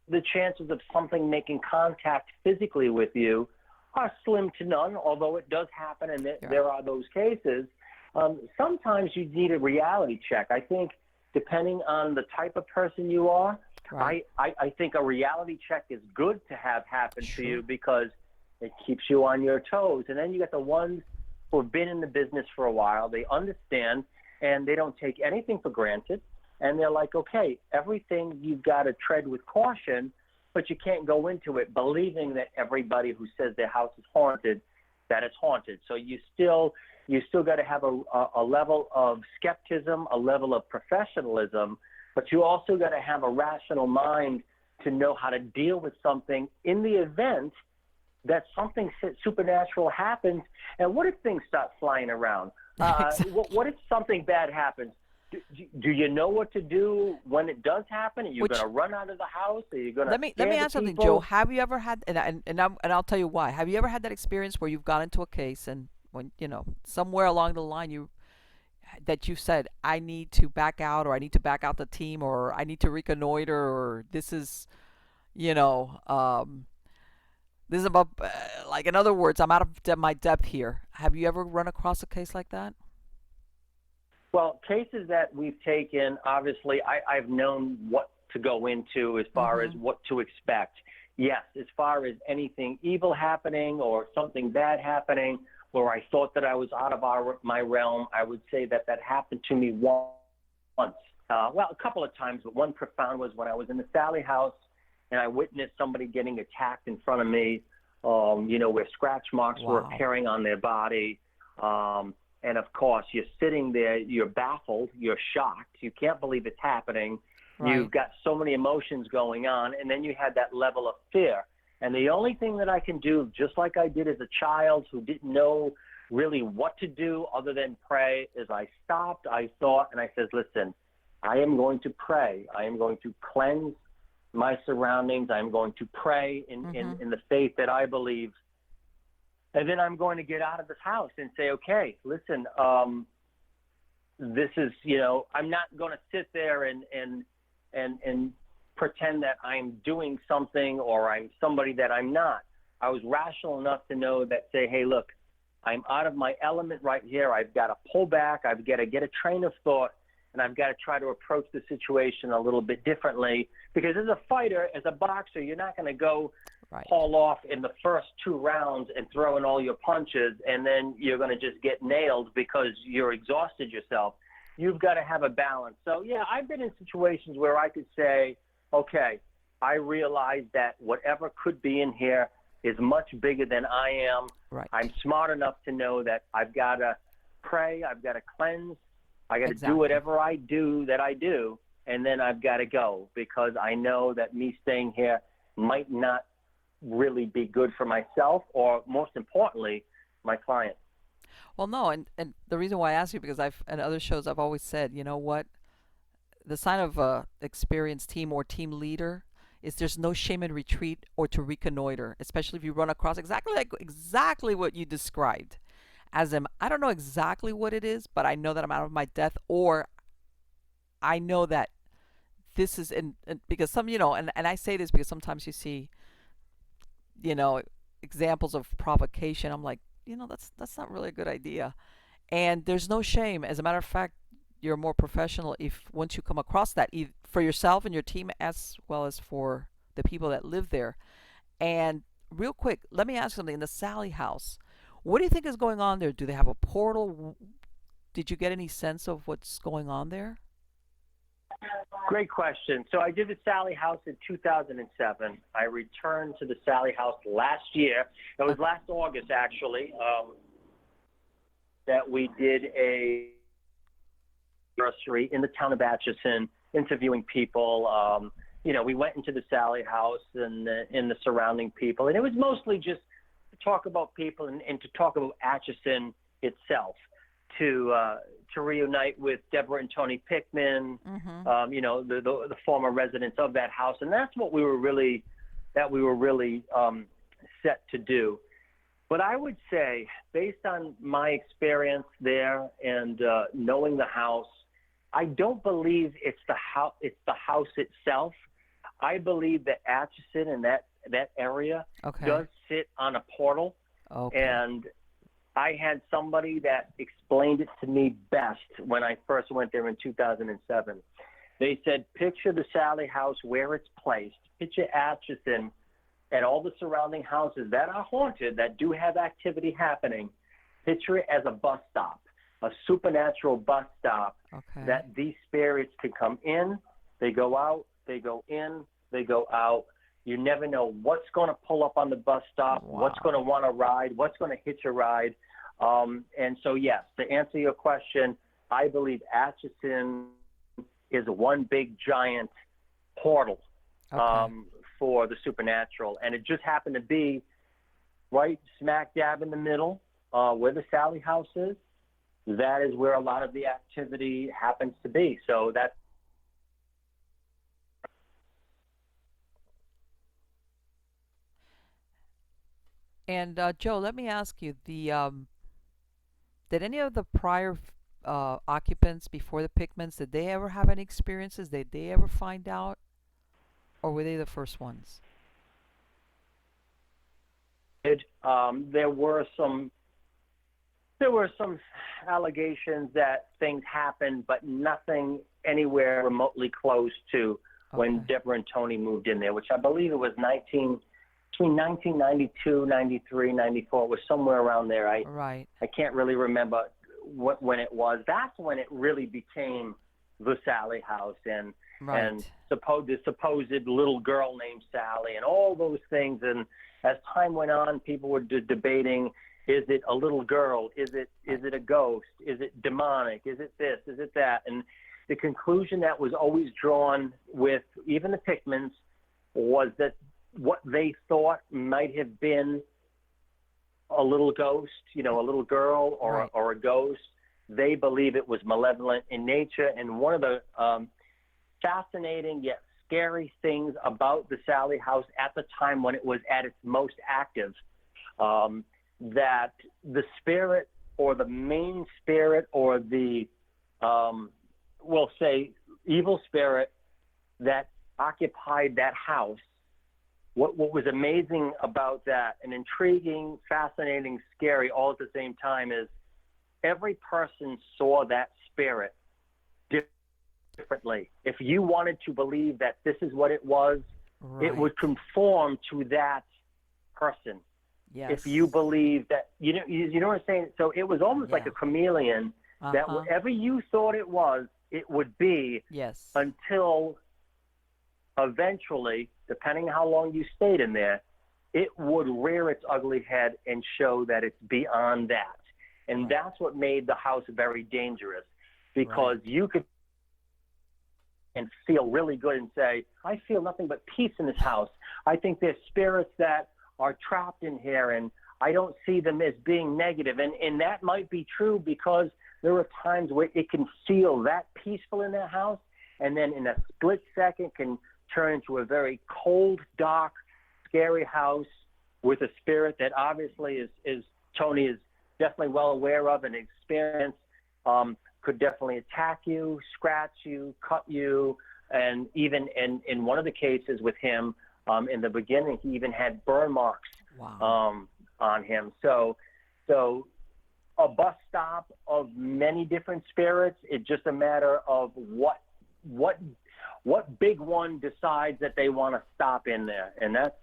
S2: the chances of something making contact physically with you are slim to none, although it does happen, and there are those cases. Sometimes you need a reality check. I think depending on the type of person you are,
S1: Right.
S2: I think a reality check is good to have happen
S1: Sure.
S2: to you because it keeps you on your toes. And then you got the ones who have been in the business for a while. They understand, and they don't take anything for granted. And they're like, okay, everything you've got to tread with caution, but you can't go into it believing that everybody who says their house is haunted, that it's haunted. So you still got to have a level of skepticism, a level of professionalism, but you also got to have a rational mind to know how to deal with something in the event that something supernatural happens. And what if things start flying around?
S1: Exactly.
S2: What if something bad happens? Do you know what to do when it does happen? Are you going to run out of the house? Are you going to
S1: Let me ask something, Joe. Have you ever had, and I'll tell you why. Have you ever had that experience where you've gone into a case and when somewhere along the line that you said, I need to back out, or I need to back out the team, or I need to reconnoiter, or this is you know this is about, like, in other words, I'm out of my depth here. Have you ever run across a case like that?
S2: Well, cases that we've taken, obviously, I've known what to go into as far as what to expect. Yes, as far as anything evil happening or something bad happening, or I thought that I was out of my realm, I would say that happened to me once. Well, a couple of times, but one profound was when I was in the Sally house and I witnessed somebody getting attacked in front of me, where scratch marks were appearing on their body. And of course, you're sitting there, you're baffled, you're shocked, you can't believe it's happening. Right. You've got so many emotions going on, and then you had that level of fear. And the only thing that I can do, just like I did as a child who didn't know really what to do other than pray, is I stopped, I thought, and I said, listen, I am going to pray. I am going to cleanse my surroundings. I am going to pray in the faith that I believe. And then I'm going to get out of this house and say, okay, listen, this is, I'm not going to sit there and pretend that I'm doing something or I'm somebody that I'm not. I was rational enough to know that, say, hey, look, I'm out of my element right here. I've got to pull back. I've got to get a train of thought, and I've got to try to approach the situation a little bit differently. Because as a fighter, as a boxer, you're not going to go haul off in the first 2 rounds and throw in all your punches, and then you're going to just get nailed because you're exhausted yourself. You've got to have a balance. So, yeah, I've been in situations where I could say, okay, I realize that whatever could be in here is much bigger than I am.
S1: Right.
S2: I'm smart enough to know that I've got to pray, I've got to cleanse, I got to do whatever I do, and then I've got to go because I know that me staying here might not really be good for myself or, most importantly, my client.
S1: Well, no, and the reason why I ask you, because in other shows I've always said, you know what, the sign of a experienced team or team leader is there's no shame in retreat or to reconnoiter, especially if you run across exactly what you described. As in, I don't know exactly what it is, but I know that I'm out of my depth, or I know that this is in because some, and I say this because sometimes you see, you know, examples of provocation. I'm like, that's not really a good idea. And there's no shame. As a matter of fact, you're more professional if once you come across that, for yourself and your team as well as for the people that live there. And real quick, let me ask something. In the Sally house, what do you think is going on there? Do they have a portal? Did you get any sense of what's going on there?
S2: Great question. So I did the Sally House in 2007. I returned to the Sally House last year. It was last August, actually, that we did a nursery in the town of Atchison, interviewing people. We went into the Sally House and in the surrounding people, and it was mostly just to talk about people and to talk about Atchison itself, to reunite with Deborah and Tony Pickman, the former residents of that house, and that's what we were really set to do. But I would say, based on my experience there and knowing the house, I don't believe it's the house itself. I believe that Atchison and that area does sit on a portal, and I had somebody that explained it to me best when I first went there in 2007. They said, picture the Sally House where it's placed. Picture Atchison and all the surrounding houses that are haunted, that do have activity happening. Picture it as a bus stop, a supernatural bus stop, that these spirits can come in, they go out, they go in, they go out. You never know what's going to pull up on the bus stop, what's going to want to ride, what's going to hitch a ride. And so, yes, to answer your question, I believe Atchison is one big giant portal for the supernatural. And it just happened to be right smack dab in the middle where the Sally House is. That is where a lot of the activity happens to be. So that's
S1: And Joe, let me ask you: did any of the prior occupants before the Pickmans, did they ever have any experiences? Did they ever find out, or were they the first ones?
S2: it. There were some allegations that things happened, but nothing anywhere remotely close to when Deborah and Tony moved in there, which I believe it was between 1992, 93, 94. It was somewhere around there. I can't really remember when it was. That's when it really became the Sally House and the supposed little girl named Sally and all those things. And as time went on, people were debating: is it a little girl? Is it a ghost? Is it demonic? Is it this? Is it that? And the conclusion that was always drawn with even the Pickmans was that what they thought might have been a little ghost, a little girl or a ghost, they believe it was malevolent in nature. And one of the fascinating yet scary things about the Sally House at the time when it was at its most active, that the spirit or the main spirit or the, we'll say, evil spirit that occupied that house, what was amazing about that, and intriguing, fascinating, scary all at the same time, is every person saw that spirit differently. If you wanted to believe that this is what it was, it would conform to that person.
S1: Yes.
S2: If you believe that, you know what I'm saying? So it was almost like a chameleon, that whatever you thought it was, it would be, until eventually, depending how long you stayed in there, it would rear its ugly head and show that it's beyond that. And that's what made the house very dangerous, because you could and feel really good and say, I feel nothing but peace in this house. I think there's spirits that are trapped in here, and I don't see them as being negative. And that might be true, because there are times where it can feel that peaceful in that house, and then in a split second can turn into a very cold, dark, scary house with a spirit that obviously is Tony is definitely well aware of and experienced. Could definitely attack you, scratch you, cut you, and even in one of the cases with him in the beginning, he even had burn marks
S1: Wow.
S2: on him. So a bus stop of many different spirits. It's just a matter of what big one decides that they want to stop in there, and that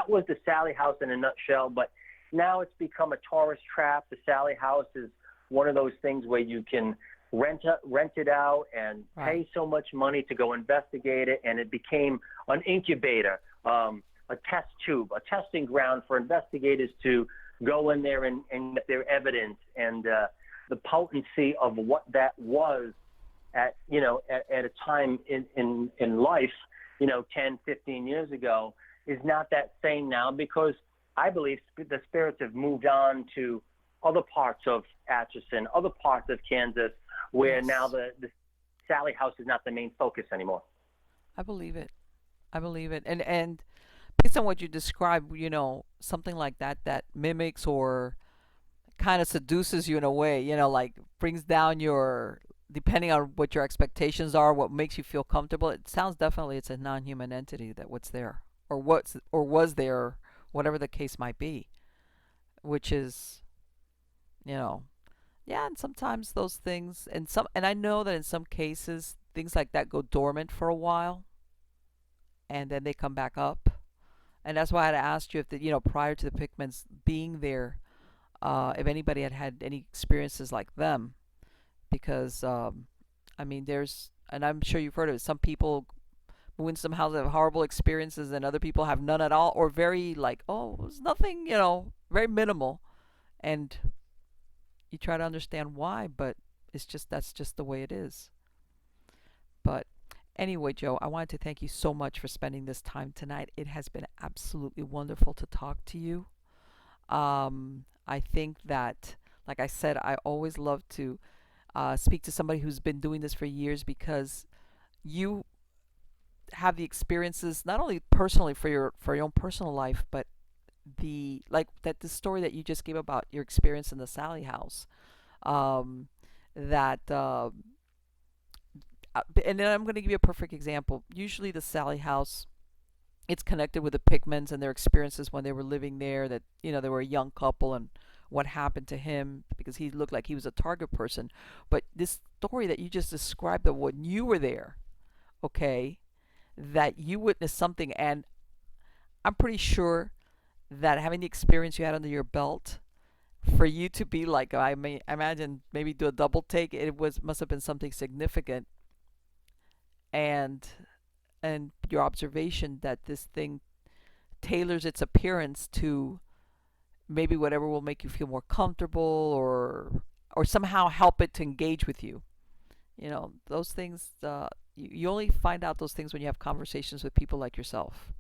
S2: was the Sally House in a nutshell. But now it's become a tourist trap. The Sally House is one of those things where you can rent it out and pay so much money to go investigate it, and it became an incubator, a test tube, a testing ground for investigators to go in there and get their evidence. And the potency of what that was at a time in life, 10, 15 years ago, is not that same now, because I believe the spirits have moved on to other parts of Atchison, other parts of Kansas, where now the Sally House is not the main focus anymore.
S1: I believe it. I believe it. And based on what you described, something like that mimics or kind of seduces you in a way, like brings down your, depending on what your expectations are, what makes you feel comfortable. It sounds definitely it's a non-human entity that what's there or was there, whatever the case might be, which is, you know, yeah, and sometimes those things and I know that in some cases things like that go dormant for a while and then they come back up. And that's why I had asked you if prior to the Pickmans being there, if anybody had had any experiences like them, because I mean, and I'm sure you've heard of it. Some people move into some houses have horrible experiences, and other people have none at all, or very like, oh, it was nothing, very minimal, and you try to understand why, but that's just the way it is. But anyway, Joe, I wanted to thank you so much for spending this time tonight. It has been absolutely wonderful to talk to you. I think that, like I said, I always love to speak to somebody who's been doing this for years, because you have the experiences not only personally for your own personal life, but the story that you just gave about your experience in the Sally House. Um, that and then I'm going to give you a perfect example. Usually, the Sally House, it's connected with the Pickmans and their experiences when they were living there. That they were a young couple and what happened to him because he looked like he was a target person. But this story that you just described of when you were there, okay, that you witnessed something, and I'm pretty sure that having the experience you had under your belt, for you to be like, I may imagine, maybe do a double take, it must have been something significant. And and your observation that this thing tailors its appearance to maybe whatever will make you feel more comfortable, or somehow help it to engage with you. Those things, you only find out those things when you have conversations with people like yourself.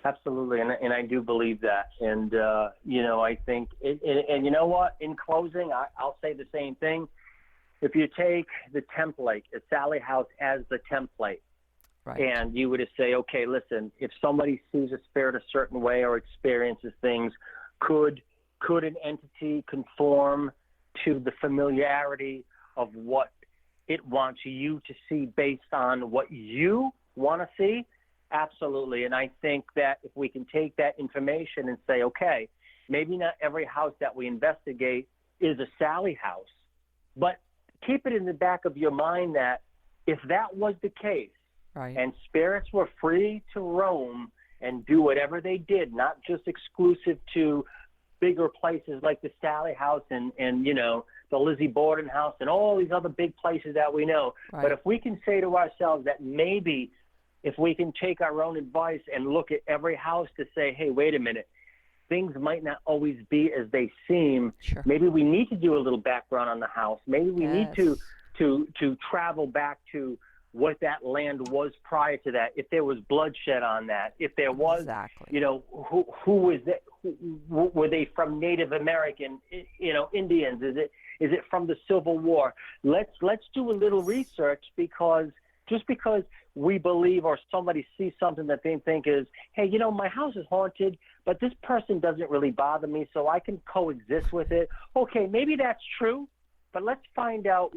S2: Absolutely, and I do believe that. And I think and you know what? In closing, I'll say the same thing. If you take the template, a Sally House as the template,
S1: Right.
S2: and you were to say, okay, listen, if somebody sees a spirit a certain way or experiences things, could an entity conform to the familiarity of what it wants you to see based on what you want to see? Absolutely. And I think that if we can take that information and say, okay, maybe not every house that we investigate is a Sally House, but keep it in the back of your mind that if that was the case,
S1: Right.
S2: and spirits were free to roam and do whatever they did, not just exclusive to bigger places like the Sally House and the Lizzie Borden House and all these other big places that we know.
S1: Right.
S2: But if we can say to ourselves that maybe if we can take our own advice and look at every house to say, hey, wait a minute, things might not always be as they seem.
S1: Sure.
S2: Maybe we need to do a little background on the house. Maybe we need
S1: Yes.
S2: to travel back to what that land was prior to that. If there was bloodshed on that, if there was,
S1: Exactly.
S2: who were they from Native American, Indians? Is it from the Civil War? Let's do a little
S1: Yes.
S2: research, because just because we believe or somebody sees something that they think is, hey, my house is haunted, but this person doesn't really bother me, so I can coexist with it. Okay, maybe that's true, but let's find out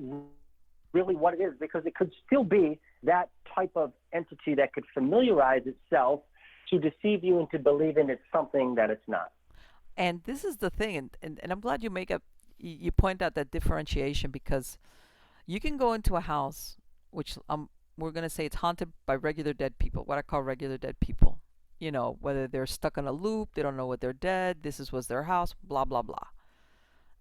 S2: really what it is, because it could still be that type of entity that could familiarize itself to deceive you into believing it's something that it's not.
S1: And this is the thing, and I'm glad you make up, you point out that differentiation, because you can go into a house, which we're going to say it's haunted by regular dead people, what I call regular dead people. Whether they're stuck in a loop, they don't know what they're dead, was their house, blah, blah, blah.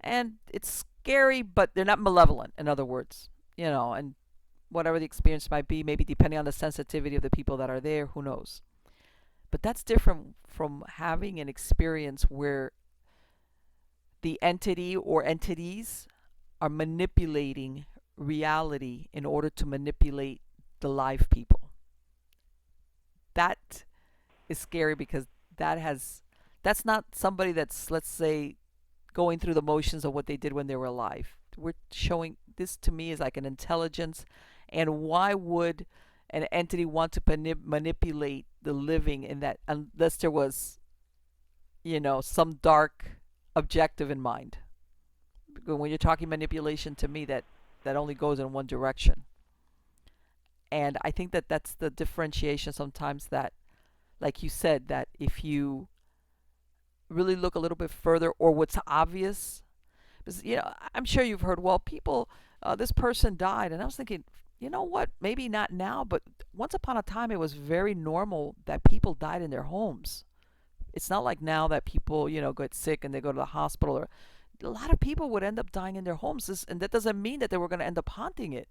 S1: And it's scary, but they're not malevolent, in other words. And whatever the experience might be, maybe depending on the sensitivity of the people that are there, who knows. But that's different from having an experience where the entity or entities are manipulating reality in order to manipulate the live people. That is scary, because that has that's not somebody that's, let's say, going through the motions of what they did when they were alive. We're showing this, to me, is like an intelligence. And why would an entity want to manipulate the living in that, unless there was, some dark objective in mind? When you're talking manipulation, to me, that only goes in one direction. And I think that that's the differentiation sometimes, that, like you said, that if you really look a little bit further, or what's obvious, because I'm sure you've heard, well, people, this person died, and I was thinking, you know what, maybe not now, but once upon a time it was very normal that people died in their homes. It's not like now that people, get sick and they go to the hospital. Or a lot of people would end up dying in their homes, and that doesn't mean that they were going to end up haunting it,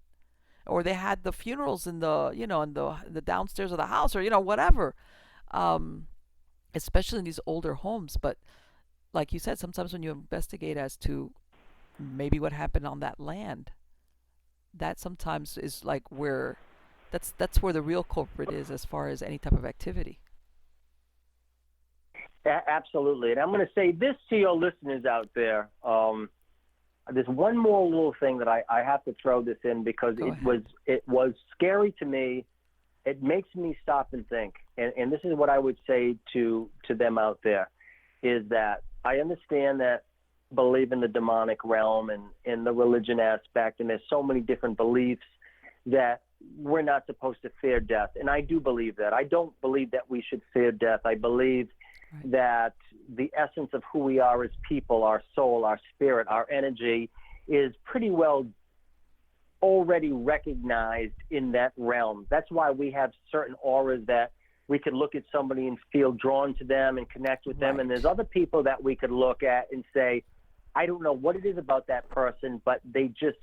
S1: or they had the funerals in the, in the downstairs of the house, or whatever. um, Especially in these older homes. But like you said, sometimes when you investigate as to maybe what happened on that land, that sometimes is like where that's where the real culprit is, as far as any type of activity.
S2: Absolutely. And I'm going to say this to your listeners out there. There's one more little thing that I have to throw this in, because
S1: Go ahead.
S2: it was scary to me. It makes me stop and think. And this is what I would say to them out there, is that I understand that believe in the demonic realm and in the religion aspect, and there's so many different beliefs that we're not supposed to fear death. And I do believe that. I don't believe that we should fear death. I believe
S1: Right.
S2: that the essence of who we are as people, our soul, our spirit, our energy, is pretty well already recognized in that realm. That's why we have certain auras that we could look at somebody and feel drawn to them and connect with them. And there's
S1: Right.
S2: other people that we could look at and say, I don't know what it is about that person, but they just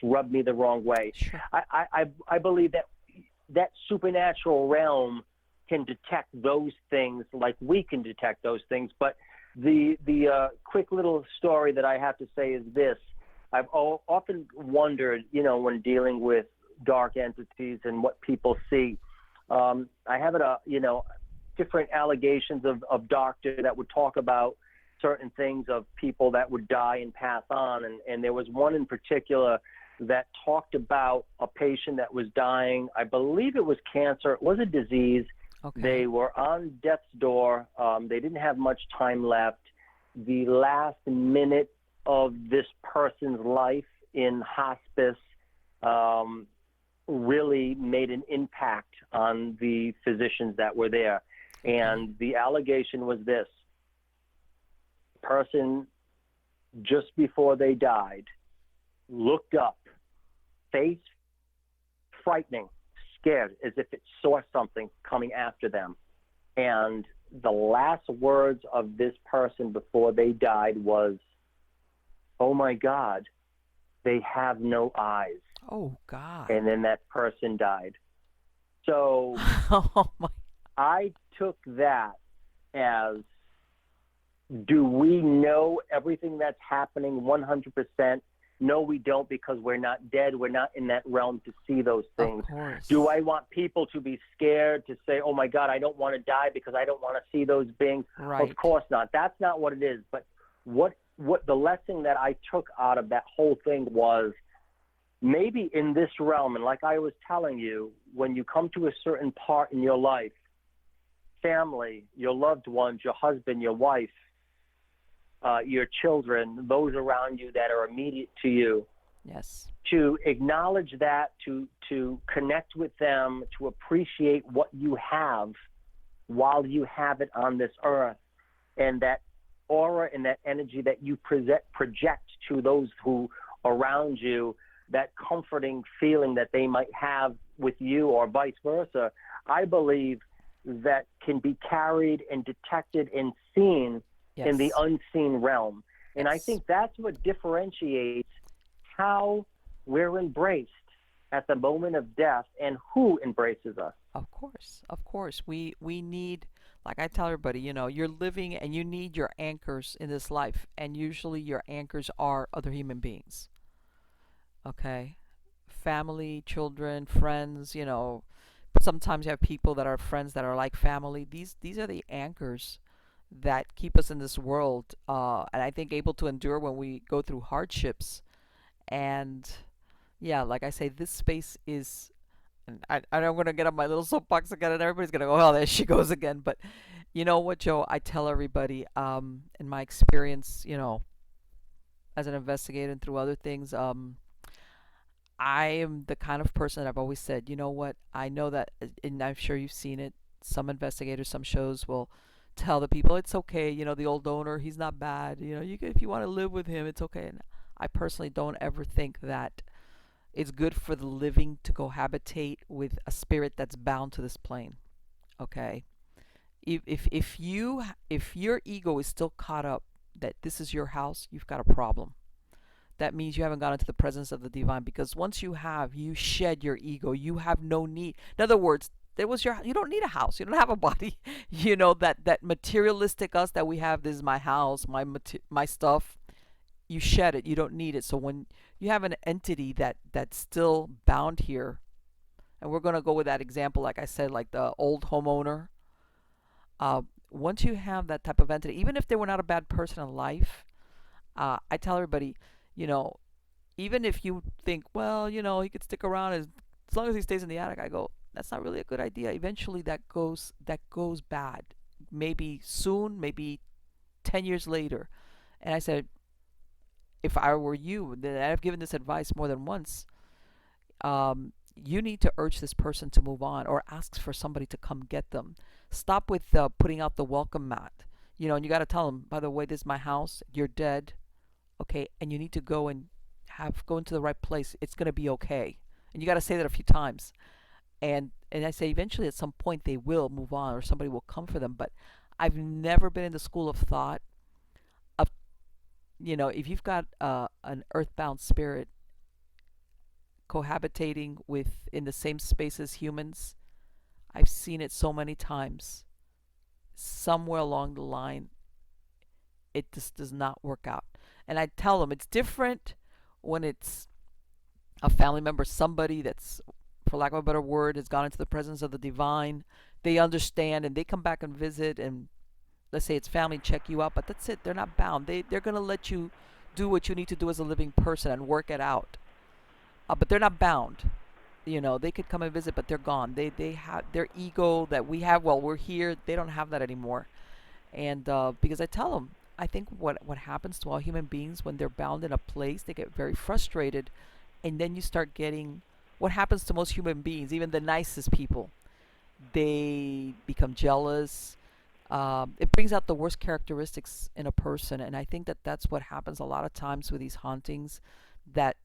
S2: rub me the wrong way.
S1: Sure.
S2: I believe that supernatural realm can detect those things like we can detect those things. But the quick little story that I have to say is this: I've often wondered, when dealing with dark entities and what people see. I have different allegations of doctors that would talk about certain things of people that would die and pass on. And there was one in particular that talked about a patient that was dying. I believe it was cancer. It was a disease.
S1: Okay.
S2: They were on death's door. They didn't have much time left. The last minute of this person's life in hospice really made an impact on the physicians that were there.
S1: Okay.
S2: And the allegation was this: person, just before they died, looked up, face frightening, scared, as if it saw something coming after them. And the last words of this person before they died was, "Oh my God, they have no eyes."
S1: Oh God.
S2: And then that person died. So
S1: Oh my.
S2: I took that as, do we know everything that's happening 100%? No, we don't, because we're not dead. We're not in that realm to see those
S1: Of
S2: things. Do
S1: course.
S2: I want people to be scared to say, oh my God, I don't want to die because I don't want to see those beings? Of
S1: Right.
S2: course not. That's not what it is. But what the lesson that I took out of that whole thing was, maybe in this realm, and like I was telling you, when you come to a certain part in your life, family, your loved ones, your husband, your wife, your children, those around you that are immediate to you,
S1: Yes.
S2: to acknowledge that, to connect with them, to appreciate what you have while you have it on this earth, and that aura and that energy that you project to those who around you, that comforting feeling that they might have with you or vice versa, I believe that can be carried and detected and seen in the
S1: Yes.
S2: unseen realm. And I
S1: Yes.
S2: think that's what differentiates how we're embraced at the moment of death and who embraces us.
S1: Of course. Of course. We need, like I tell everybody, you're living and you need your anchors in this life, and usually your anchors are other human beings. Okay? Family, children, friends, sometimes you have people that are friends that are like family. These are the anchors that keep us in this world, and I think able to endure when we go through hardships. And yeah, like I say, this space is, and I'm going to get on my little soapbox again, and everybody's going to go, oh, there she goes again. But you know what, Joe? I tell everybody, in my experience, as an investigator and through other things, I am the kind of person that I've always said, you know what? I know that, and I'm sure you've seen it. Some investigators, some shows will tell the people it's okay. The old owner, he's not bad. If you want to live with him, it's okay. And I personally don't ever think that it's good for the living to cohabitate with a spirit that's bound to this plane. Okay, if your ego is still caught up that this is your house, you've got a problem. That means you haven't gone into the presence of the divine, because once you have, you shed your ego. You have no need. In other words, there was your, you don't need a house, you don't have a body. That materialistic us that we have, this is my house, my stuff, you shed it, you don't need it. So when you have an entity that's still bound here, and we're going to go with that example, like I said, like the old homeowner, uh, once you have that type of entity, even if they were not a bad person in life, I tell everybody, you know even if you think, well, he could stick around as long as he stays in the attic, I go, that's not really a good idea. Eventually, that goes bad. Maybe soon, maybe 10 years later. And I said, if I were you, then I've given this advice more than once. You need to urge this person to move on, or ask for somebody to come get them. Stop with putting out the welcome mat. And you got to tell them, by the way, this is my house. You're dead, okay, and you need to go into the right place. It's gonna be okay. And you got to say that a few times. And I say eventually at some point they will move on, or somebody will come for them. But I've never been in the school of thought of, if you've got an earthbound spirit cohabitating with in the same space as humans. I've seen it so many times. Somewhere along the line, it just does not work out. And I tell them it's different when it's a family member, somebody that's, for lack of a better word, has gone into the presence of the divine. They understand and they come back and visit, and let's say it's family, check you out, but that's it. They're not bound. They're going to let you do what you need to do as a living person and work it out. But they're not bound. They could come and visit, but they're gone. They have their ego that we have while we're here. They don't have that anymore. And because I tell them, I think what happens to all human beings when they're bound in a place, they get very frustrated, and then you start getting what happens to most human beings, even the nicest people. They become jealous. It brings out the worst characteristics in a person, and I think that that's what happens a lot of times with these hauntings. That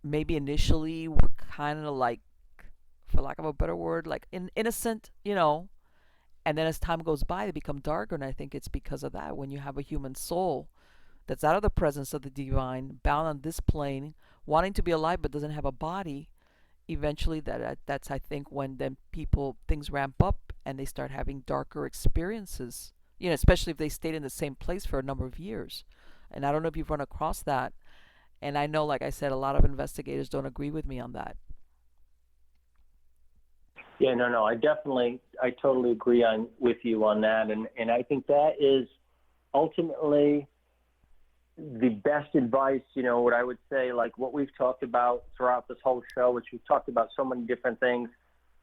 S1: maybe initially were kind of like, for lack of a better word, like innocent, and then as time goes by, they become darker. And I think it's because of that. When you have a human soul that's out of the presence of the divine, bound on this plane, wanting to be alive but doesn't have a body, eventually that's, I think, when then things ramp up and they start having darker experiences. Especially if they stayed in the same place for a number of years. And I don't know if you've run across that. And I know, like I said, a lot of investigators don't agree with me on that.
S2: Yeah, no, no, I totally agree on with you on that, and I think that is ultimately the best advice. You know, what I would say, like what we've talked about throughout this whole show, which we've talked about so many different things.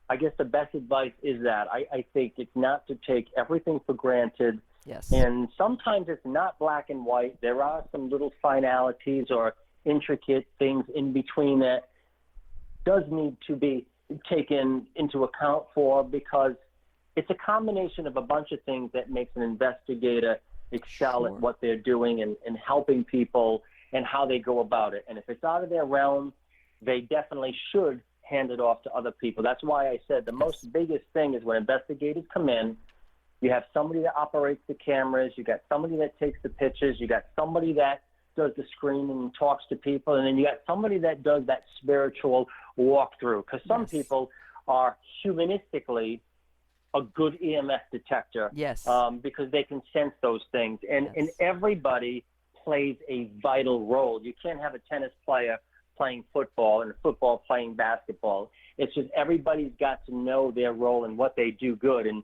S2: I guess the best advice is that I think it's not to take everything for granted.
S1: Yes.
S2: And sometimes it's not black and white. There are some little finalities or intricate things in between that does need to be taken into account for, because it's a combination of a bunch of things that makes an investigator excel at
S1: Sure.
S2: what they're doing and helping people and how they go about it. And if it's out of their realm, they definitely should hand it off to other people. That's why I said the
S1: Yes.
S2: most biggest thing is when investigators come in, you have somebody that operates the cameras, you got somebody that takes the pictures, you got somebody that does the screening and talks to people, and then you got somebody that does that spiritual walkthrough. Because some
S1: Yes.
S2: people are humanistically a good EMF detector,
S1: Yes.
S2: because they can sense those things. And
S1: Yes.
S2: everybody plays a vital role. You can't have a tennis player playing football and a football playing basketball. It's just everybody's got to know their role and what they do good and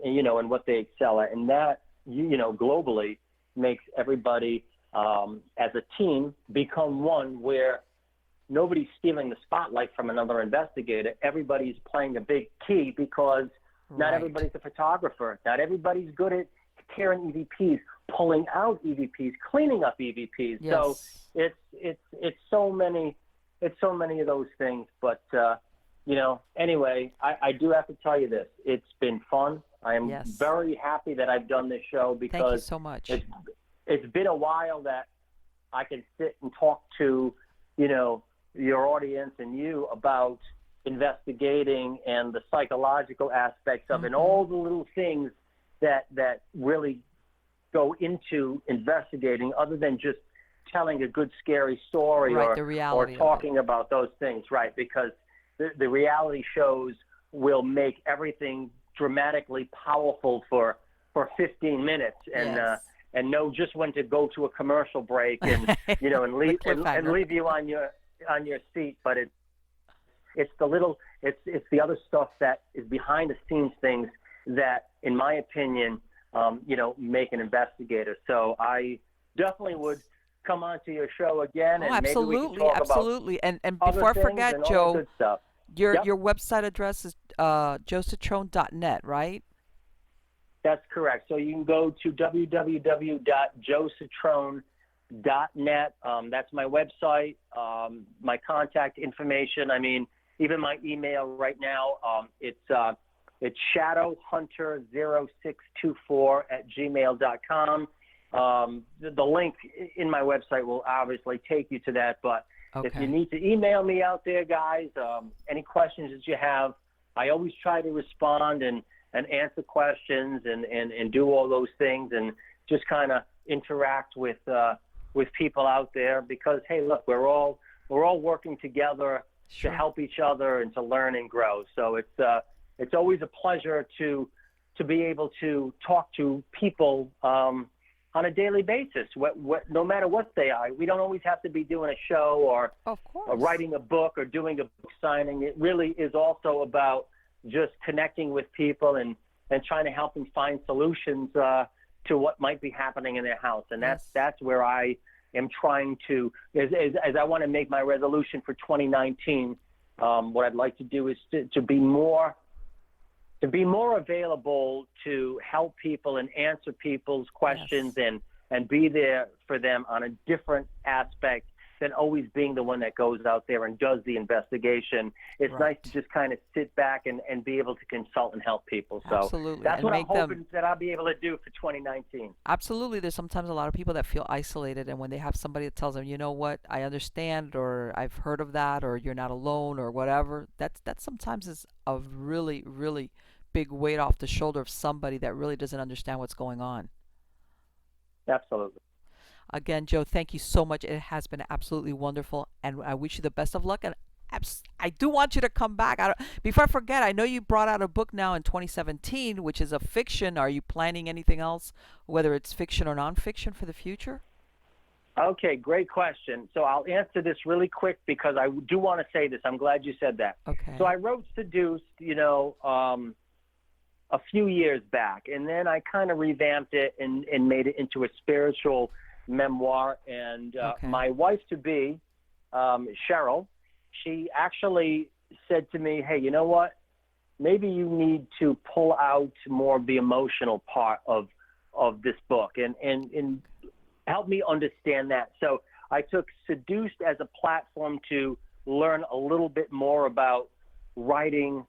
S2: you know, and what they excel at. And that, you know, globally makes everybody as a team become one where nobody's stealing the spotlight from another investigator. Everybody's playing a big key because not
S1: Right.
S2: everybody's a photographer. Not everybody's good at tearing EVPs, pulling out EVPs, cleaning up EVPs. So
S1: Yes.
S2: it's so many of those things. But you know, anyway, I do have to tell you this. It's been fun. I am
S1: Yes.
S2: very happy that I've done this show
S1: Thank you
S2: because
S1: so much.
S2: it's been a while that I can sit and talk to, you know, your audience and you about investigating and the psychological aspects of it, and all the little things that really go into investigating, other than just telling a good scary story
S1: Right.
S2: or
S1: The reality of it.
S2: talking about those things, right? Because the reality shows will make everything dramatically powerful for 15 minutes
S1: Yes.
S2: and know just when to go to a commercial break and you know and
S1: The
S2: leave and
S1: cliffhanger.
S2: leave you on your seat. But it's the little it's the other stuff that is behind the scenes things that, in my opinion, you know, make an investigator. So I definitely would come onto your show again,
S1: Oh,
S2: and maybe we can
S1: absolutely,
S2: talk about
S1: absolutely. And
S2: other
S1: before I
S2: things
S1: forget,
S2: and all that
S1: Joe,
S2: good stuff.
S1: your
S2: Yep,
S1: your website address is joecetrone.net, right?
S2: that's correct. So you can go to www.joecetrone.net. That's my website, my contact information. I mean, even my email right now, it's shadowhunter0624@gmail.com. The link in my website will obviously take you to that, but if you
S1: Okay.
S2: need to email me out there, guys, any questions that you have, I always try to respond and answer questions and do all those things and just kind of interact with people out there, because hey, look, we're all working together to
S1: Sure.
S2: help each other and to learn and grow. So it's always a pleasure to be able to talk to people on a daily basis, no matter what they are. We don't always have to be doing a show or
S1: Of course.
S2: writing a book or doing a book signing. It really is also about just connecting with people and trying to help them find solutions to what might be happening in their house. And
S1: Yes.
S2: that's where I am trying to, as I want to make my resolution for 2019, what I'd like to do is to be more available to help people and answer people's questions
S1: Yes.
S2: and be there for them on a different aspect than always being the one that goes out there and does the investigation. It's nice
S1: Right.
S2: to just kind of sit back and be able to consult and help people. So
S1: Absolutely.
S2: that's
S1: And
S2: what I'm
S1: make them
S2: hoping that I'll be able to do for 2019.
S1: absolutely. There's sometimes a lot of people that feel isolated, and when they have somebody that tells them, you know what, I understand, or I've heard of that, or you're not alone, or whatever, that sometimes is a really, really big weight off the shoulder of somebody that really doesn't understand what's going on.
S2: Absolutely.
S1: Again, Joe, thank you so much. It has been absolutely wonderful, and I wish you the best of luck. And I do want you to come back. Before I forget, I know you brought out a book now in 2017, which is a fiction. Are you planning anything else, whether it's fiction or nonfiction, for the future?
S2: Okay, great question. So I'll answer this really quick because I do want to say this. I'm glad you said that. So
S1: Okay.
S2: I wrote Seduced, a few years back, and then I kind of revamped it and made it into a spiritual memoir. And
S1: Okay.
S2: my wife to be, Cheryl, she actually said to me, "Hey, you know what? Maybe you need to pull out more of the emotional part of this book and help me understand that." So I took Seduced as a platform to learn a little bit more about writing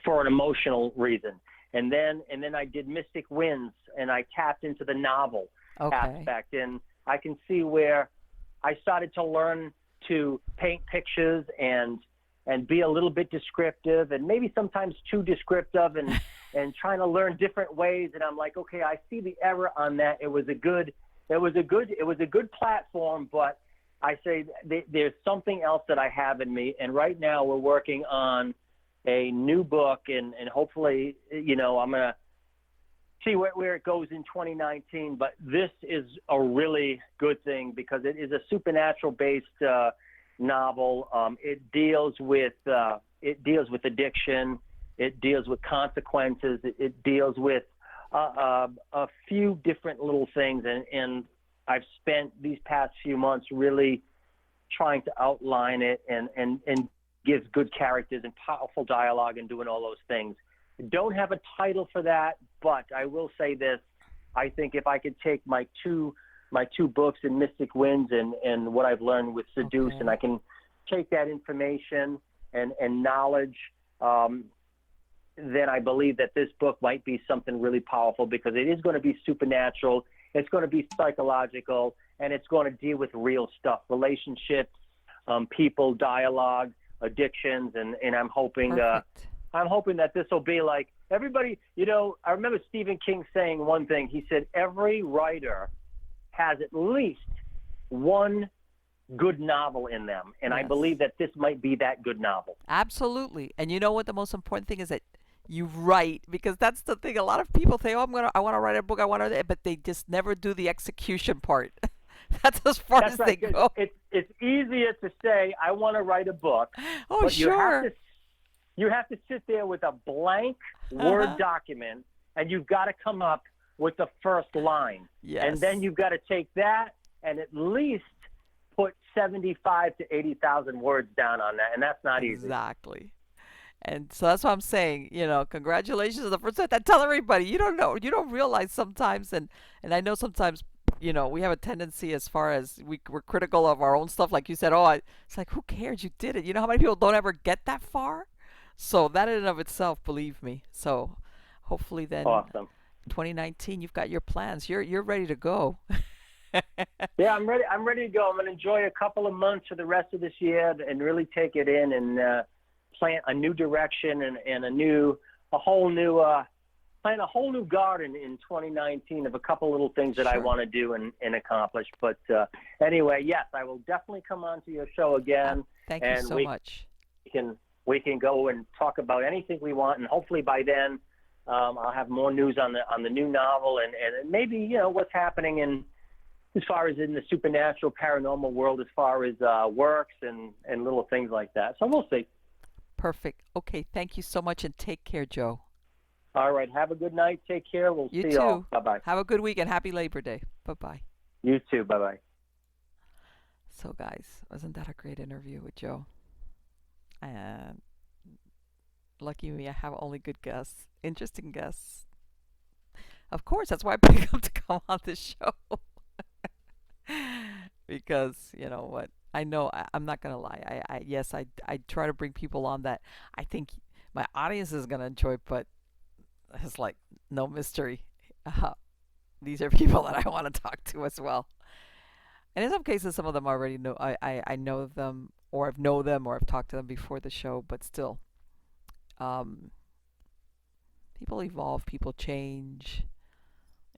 S2: for an emotional reason. And then I did Mystic Winds, and I tapped into the novel
S1: Okay.
S2: aspect, and I can see where I started to learn to paint pictures and be a little bit descriptive, and maybe sometimes too descriptive, and trying to learn different ways. And I'm like, okay, I see the error on that. It was a good platform, but I say there's something else that I have in me. And right now we're working on a new book, and hopefully, I'm gonna see where it goes in 2019. But this is a really good thing because it is a supernatural based novel. It deals with addiction. It deals with consequences. It deals with a few different little things, and I've spent these past few months really trying to outline it and give good characters and powerful dialogue and doing all those things. Don't have a title for that, but I will say this: I think if I could take my two books in Mystic Winds and what I've learned with Seduce, and
S1: Okay.
S2: I can take that information and knowledge, um, then I believe that this book might be something really powerful because it is going to be supernatural, it's going to be psychological, and it's going to deal with real stuff, relationships, people, dialogue, addictions, and
S1: Perfect.
S2: I'm hoping that this will be like everybody. I remember Stephen King saying one thing. He said every writer has at least one good novel in them, and I
S1: Yes.
S2: believe that this might be that good novel.
S1: Absolutely. And you know what the most important thing is that you write because that's the thing. A lot of people say, "Oh, I want to write a book. I want to," but they just never do the execution part. That's as far
S2: That's
S1: as they
S2: right.
S1: go.
S2: It's easier to say I want to write a book,
S1: Oh,
S2: but
S1: sure.
S2: you have to sit there with a blank Word document, and you've got to come up with the first line, and then
S1: Yes.
S2: you've got to take that and at least put 75 to 80,000 words down on that, and that's not easy.
S1: Exactly. And so that's what I'm saying. Congratulations on the first set. I tell everybody, you don't know, you don't realize sometimes, and I know sometimes, we have a tendency as far as we're critical of our own stuff. Like you said, oh, it's like who cares? You did it. You know how many people don't ever get that far? So that in and of itself, believe me. So hopefully then,
S2: Awesome.
S1: 2019, you've got your plans. You're ready to go.
S2: Yeah, I'm ready. I'm ready to go. I'm going to enjoy a couple of months for the rest of this year and really take it in and plant a new direction and a whole new, plant a whole new garden in 2019 of a couple little things that I
S1: Sure.
S2: want to do and accomplish. But anyway, yes, I will definitely come on to your show again,
S1: Thank you
S2: and
S1: so much.
S2: can we can go and talk about anything we want, and hopefully by then I'll have more news on the new novel and maybe what's happening in as far as in the supernatural paranormal world, as far as works and little things like that. So we'll see.
S1: Perfect. Okay. Thank you so much and take care, Joe.
S2: All right. Have a good night. Take care. We'll
S1: You
S2: see y'all.
S1: too.
S2: Bye bye.
S1: Have a good week and happy Labor Day. Bye bye.
S2: You too. Bye bye.
S1: So, guys, wasn't that a great interview with Joe? And lucky me, I have only good guests, interesting guests. Of course, that's why I pick up to come on this show. Because you know what? I know I'm not gonna lie. Yes, I try to bring people on that I think my audience is gonna enjoy, but it's like no mystery. Uh, these are people that I want to talk to as well. And in some cases, some of them already know. I know them, or I've know them, or I've talked to them before the show. But still, um, people evolve, people change.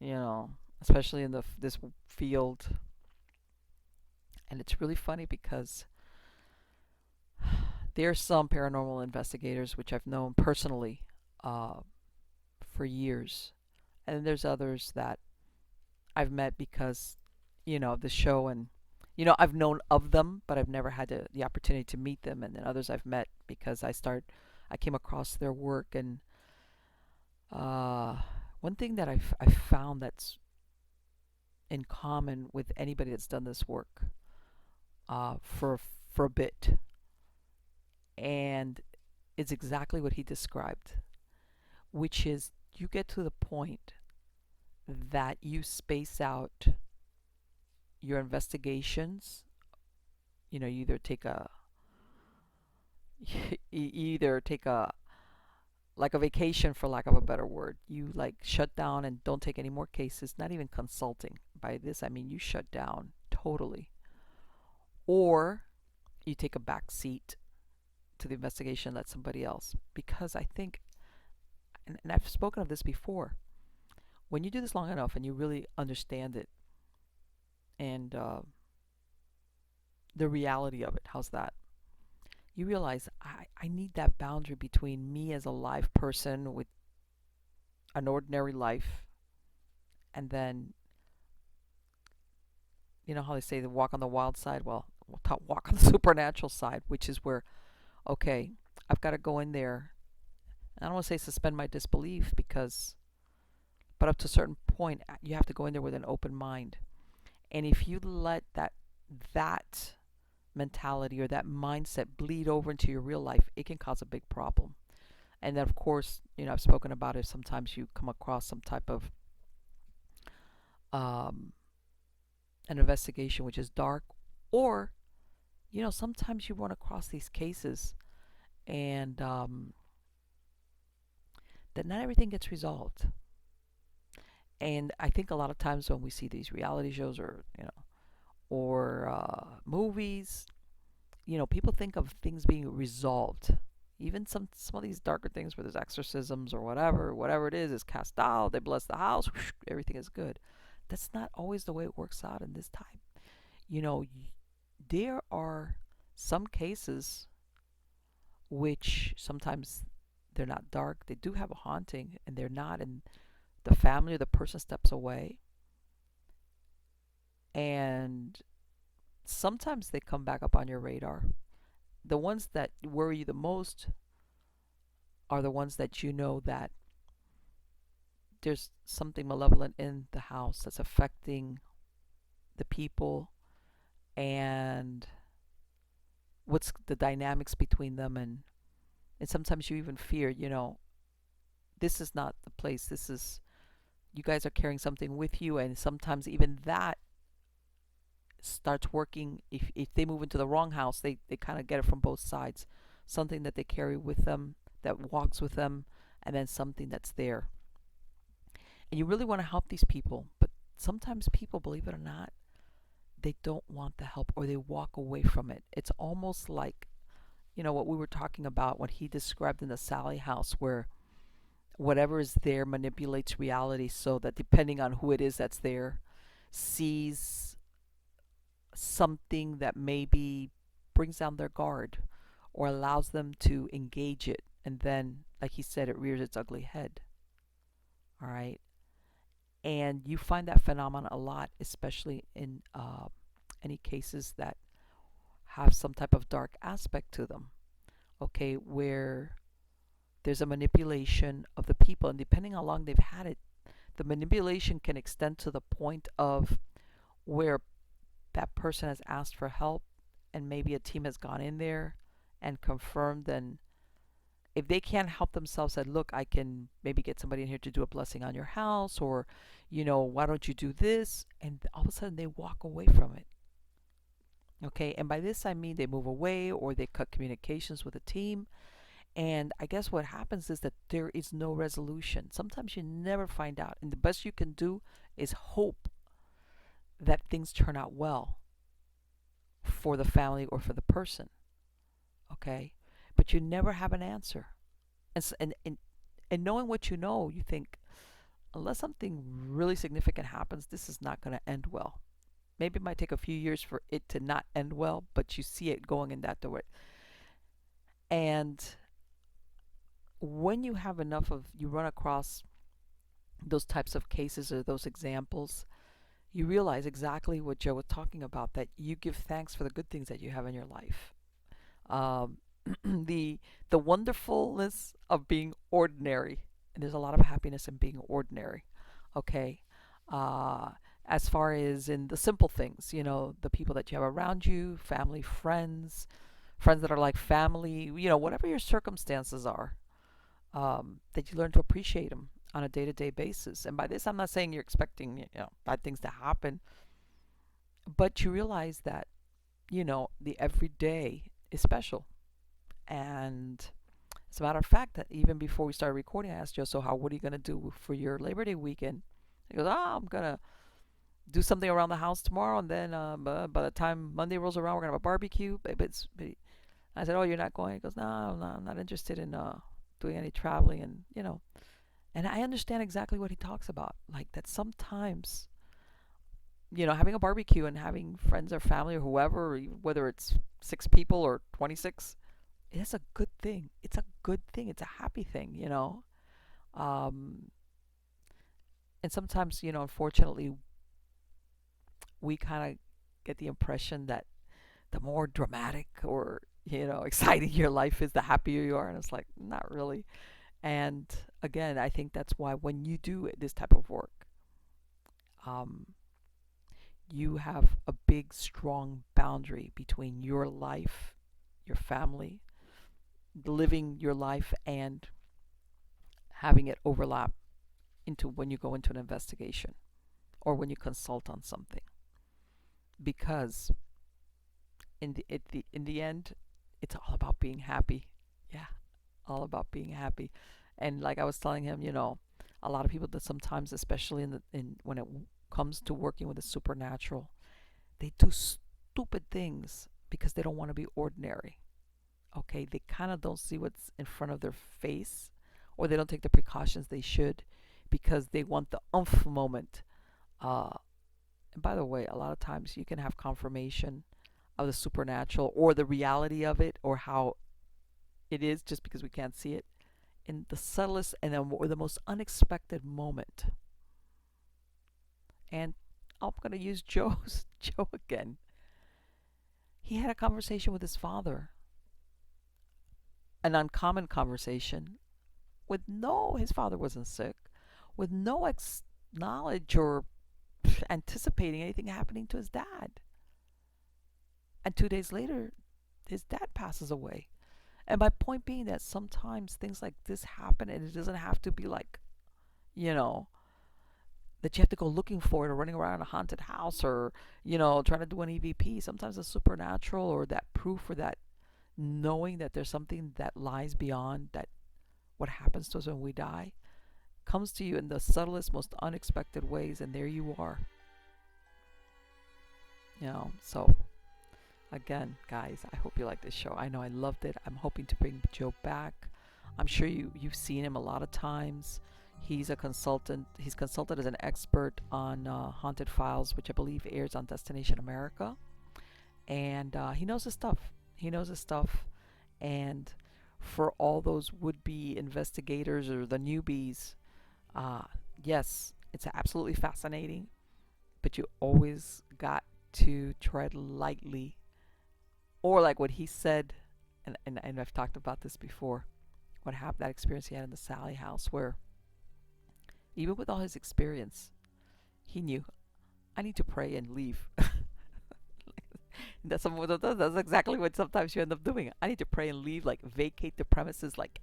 S1: You know, especially in this field. And it's really funny because there's some paranormal investigators which I've known personally uh, for years, and then there's others that I've met because of the show, and I've known of them, but I've never had the opportunity to meet them. And then others I've met because I came across their work. And uh, one thing that I've found that's in common with anybody that's done this work for a bit, and it's exactly what he described, which is you get to the point that you space out your investigations. You either take a like a vacation, for lack of a better word. You like shut down and don't take any more cases, not even consulting. By this I mean you shut down totally. Or you take a back seat to the investigation, let somebody else. Because I think, and I've spoken of this before, when you do this long enough and you really understand it, and the reality of it, how's that? You realize I need that boundary between me as a live person with an ordinary life, and then, how they say the walk on the wild side? Well, we'll talk walk on the supernatural side, which is where, okay, I've got to go in there. I don't want to say suspend my disbelief, but up to a certain point, you have to go in there with an open mind. And if you let that mentality or that mindset bleed over into your real life, it can cause a big problem. And then, of course, I've spoken about it. Sometimes you come across some type of um, an investigation which is dark, or sometimes you run across these cases, and that not everything gets resolved. And I think a lot of times when we see these reality shows, or movies, people think of things being resolved. Even some of these darker things where there's exorcisms or whatever it is cast out. They bless the house, whoosh, everything is good. That's not always the way it works out in this time. You know, there are some cases which sometimes they're not dark. They do have a haunting, and they're not, and the family or the person steps away, and sometimes they come back up on your radar. The ones that worry you the most are the ones that that there's something malevolent in the house that's affecting the people, and what's the dynamics between them. And sometimes you even fear, this is not the place. This is, you guys are carrying something with you. And sometimes even that starts working. If they move into the wrong house, they kind of get it from both sides. Something that they carry with them, that walks with them, and then something that's there. And you really want to help these people, but sometimes people, believe it or not, they don't want the help, or they walk away from it. It's almost like, what we were talking about, what he described in the Sally house, where whatever is there manipulates reality, so that depending on who it is that's there, sees something that maybe brings down their guard or allows them to engage it. And then, like he said, it rears its ugly head. All right. And you find that phenomenon a lot, especially in any cases that have some type of dark aspect to them. Okay. Where there's a manipulation of the people. And depending how long they've had it, the manipulation can extend to the point of where that person has asked for help, and maybe a team has gone in there and confirmed. And if they can't help themselves, said, look, I can maybe get somebody in here to do a blessing on your house, or why don't you do this? And all of a sudden they walk away from it. Okay. And by this I mean they move away, or they cut communications with the team. And I guess what happens is that there is no resolution. Sometimes you never find out, and the best you can do is hope that things turn out well for the family or for the person. Okay. But you never have an answer. And knowing what you think, unless something really significant happens, this is not going to end well. Maybe it might take a few years for it to not end well, but you see it going in that direction. And when you have enough of, you run across those types of cases or those examples, you realize exactly what Joe was talking about, that you give thanks for the good things that you have in your life. Um, the the wonderfulness of being ordinary. And there's a lot of happiness in being ordinary. Okay. Uh, as far as in the simple things, the people that you have around you, family, friends that are like family, whatever your circumstances are, that you learn to appreciate them on a day-to-day basis. And by this, I'm not saying you're expecting, bad things to happen, but you realize that, the everyday is special. And as a matter of fact, that even before we started recording, I asked Joe, so what are you going to do for your Labor Day weekend? He goes, I'm going to do something around the house tomorrow, and then by the time Monday rolls around, we're going to have a barbecue. But I said, oh, you're not going? He goes, no, I'm not interested in doing any traveling. And I understand exactly what he talks about. Like that sometimes, having a barbecue and having friends or family or whoever, whether it's 6 people or 26, it's a good thing. It's a good thing. It's a happy thing. Um, and sometimes, unfortunately, we kind of get the impression that the more dramatic or, exciting your life is, the happier you are. And it's like, not really. And again, I think that's why when you do this type of work, um, you have a big, strong boundary between your life, your family, living your life, and having it overlap into when you go into an investigation or when you consult on something. Because in the end, it's all about being happy. Yeah, all about being happy. And like I was telling him, a lot of people that sometimes, especially in when it comes to working with the supernatural, they do stupid things because they don't want to be ordinary. Okay, they kind of don't see what's in front of their face, or they don't take the precautions they should because they want the umph moment. Uh, and by the way, a lot of times you can have confirmation of the supernatural or the reality of it or how it is just because we can't see it in the subtlest and the most unexpected moment. And I'm going to use Joe again. He had a conversation with his father, an uncommon conversation, with his father wasn't sick, with no knowledge or anticipating anything happening to his dad. And 2 days later, his dad passes away. And my point being that sometimes things like this happen, and it doesn't have to be like, you know, that you have to go looking for it or running around a haunted house or, trying to do an EVP. Sometimes the supernatural or that proof or that knowing that there's something that lies beyond that what happens to us when we die comes to you in the subtlest, most unexpected ways, and there you are. So again, guys, I hope you like this show. I know I loved it. I'm hoping to bring Joe back. I'm sure you've seen him a lot of times. He's a consultant. He's consulted as an expert on haunted files, which I believe airs on Destination America, and he knows his stuff. He knows his stuff, and for all those would-be investigators or the newbies, uh, yes, it's absolutely fascinating, but you always got to tread lightly. Or like what he said, and I've talked about this before, what happened, that experience he had in the Sally house, where even with all his experience, he knew, I need to pray and leave. That's exactly what sometimes you end up doing. I need to pray and leave, like vacate the premises, like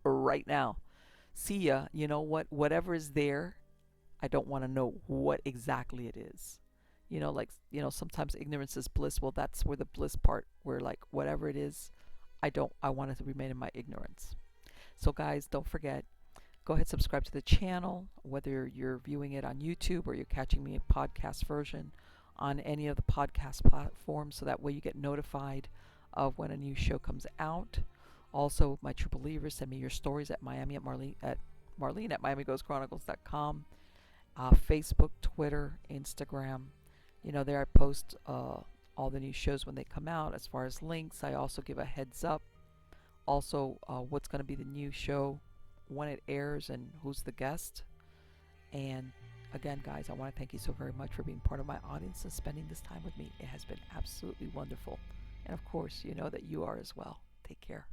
S1: right now. See ya. You know what? Whatever is there, I don't want to know what exactly it is. Sometimes ignorance is bliss. Well, that's where the bliss part, where like whatever it is, I want it to remain in my ignorance. So guys, don't forget, go ahead, subscribe to the channel, whether you're viewing it on YouTube or you're catching me in podcast version on any of the podcast platforms, so that way you get notified of when a new show comes out. Also, my true believers, send me your stories at Marlene at MiamiGhostChronicles.com, Facebook, Twitter, Instagram. There I post all the new shows when they come out. As far as links, I also give a heads up. Also, what's going to be the new show, when it airs, and who's the guest. And Again, guys, I want to thank you so very much for being part of my audience and spending this time with me. It has been absolutely wonderful. And of course, you know that you are as well. Take care.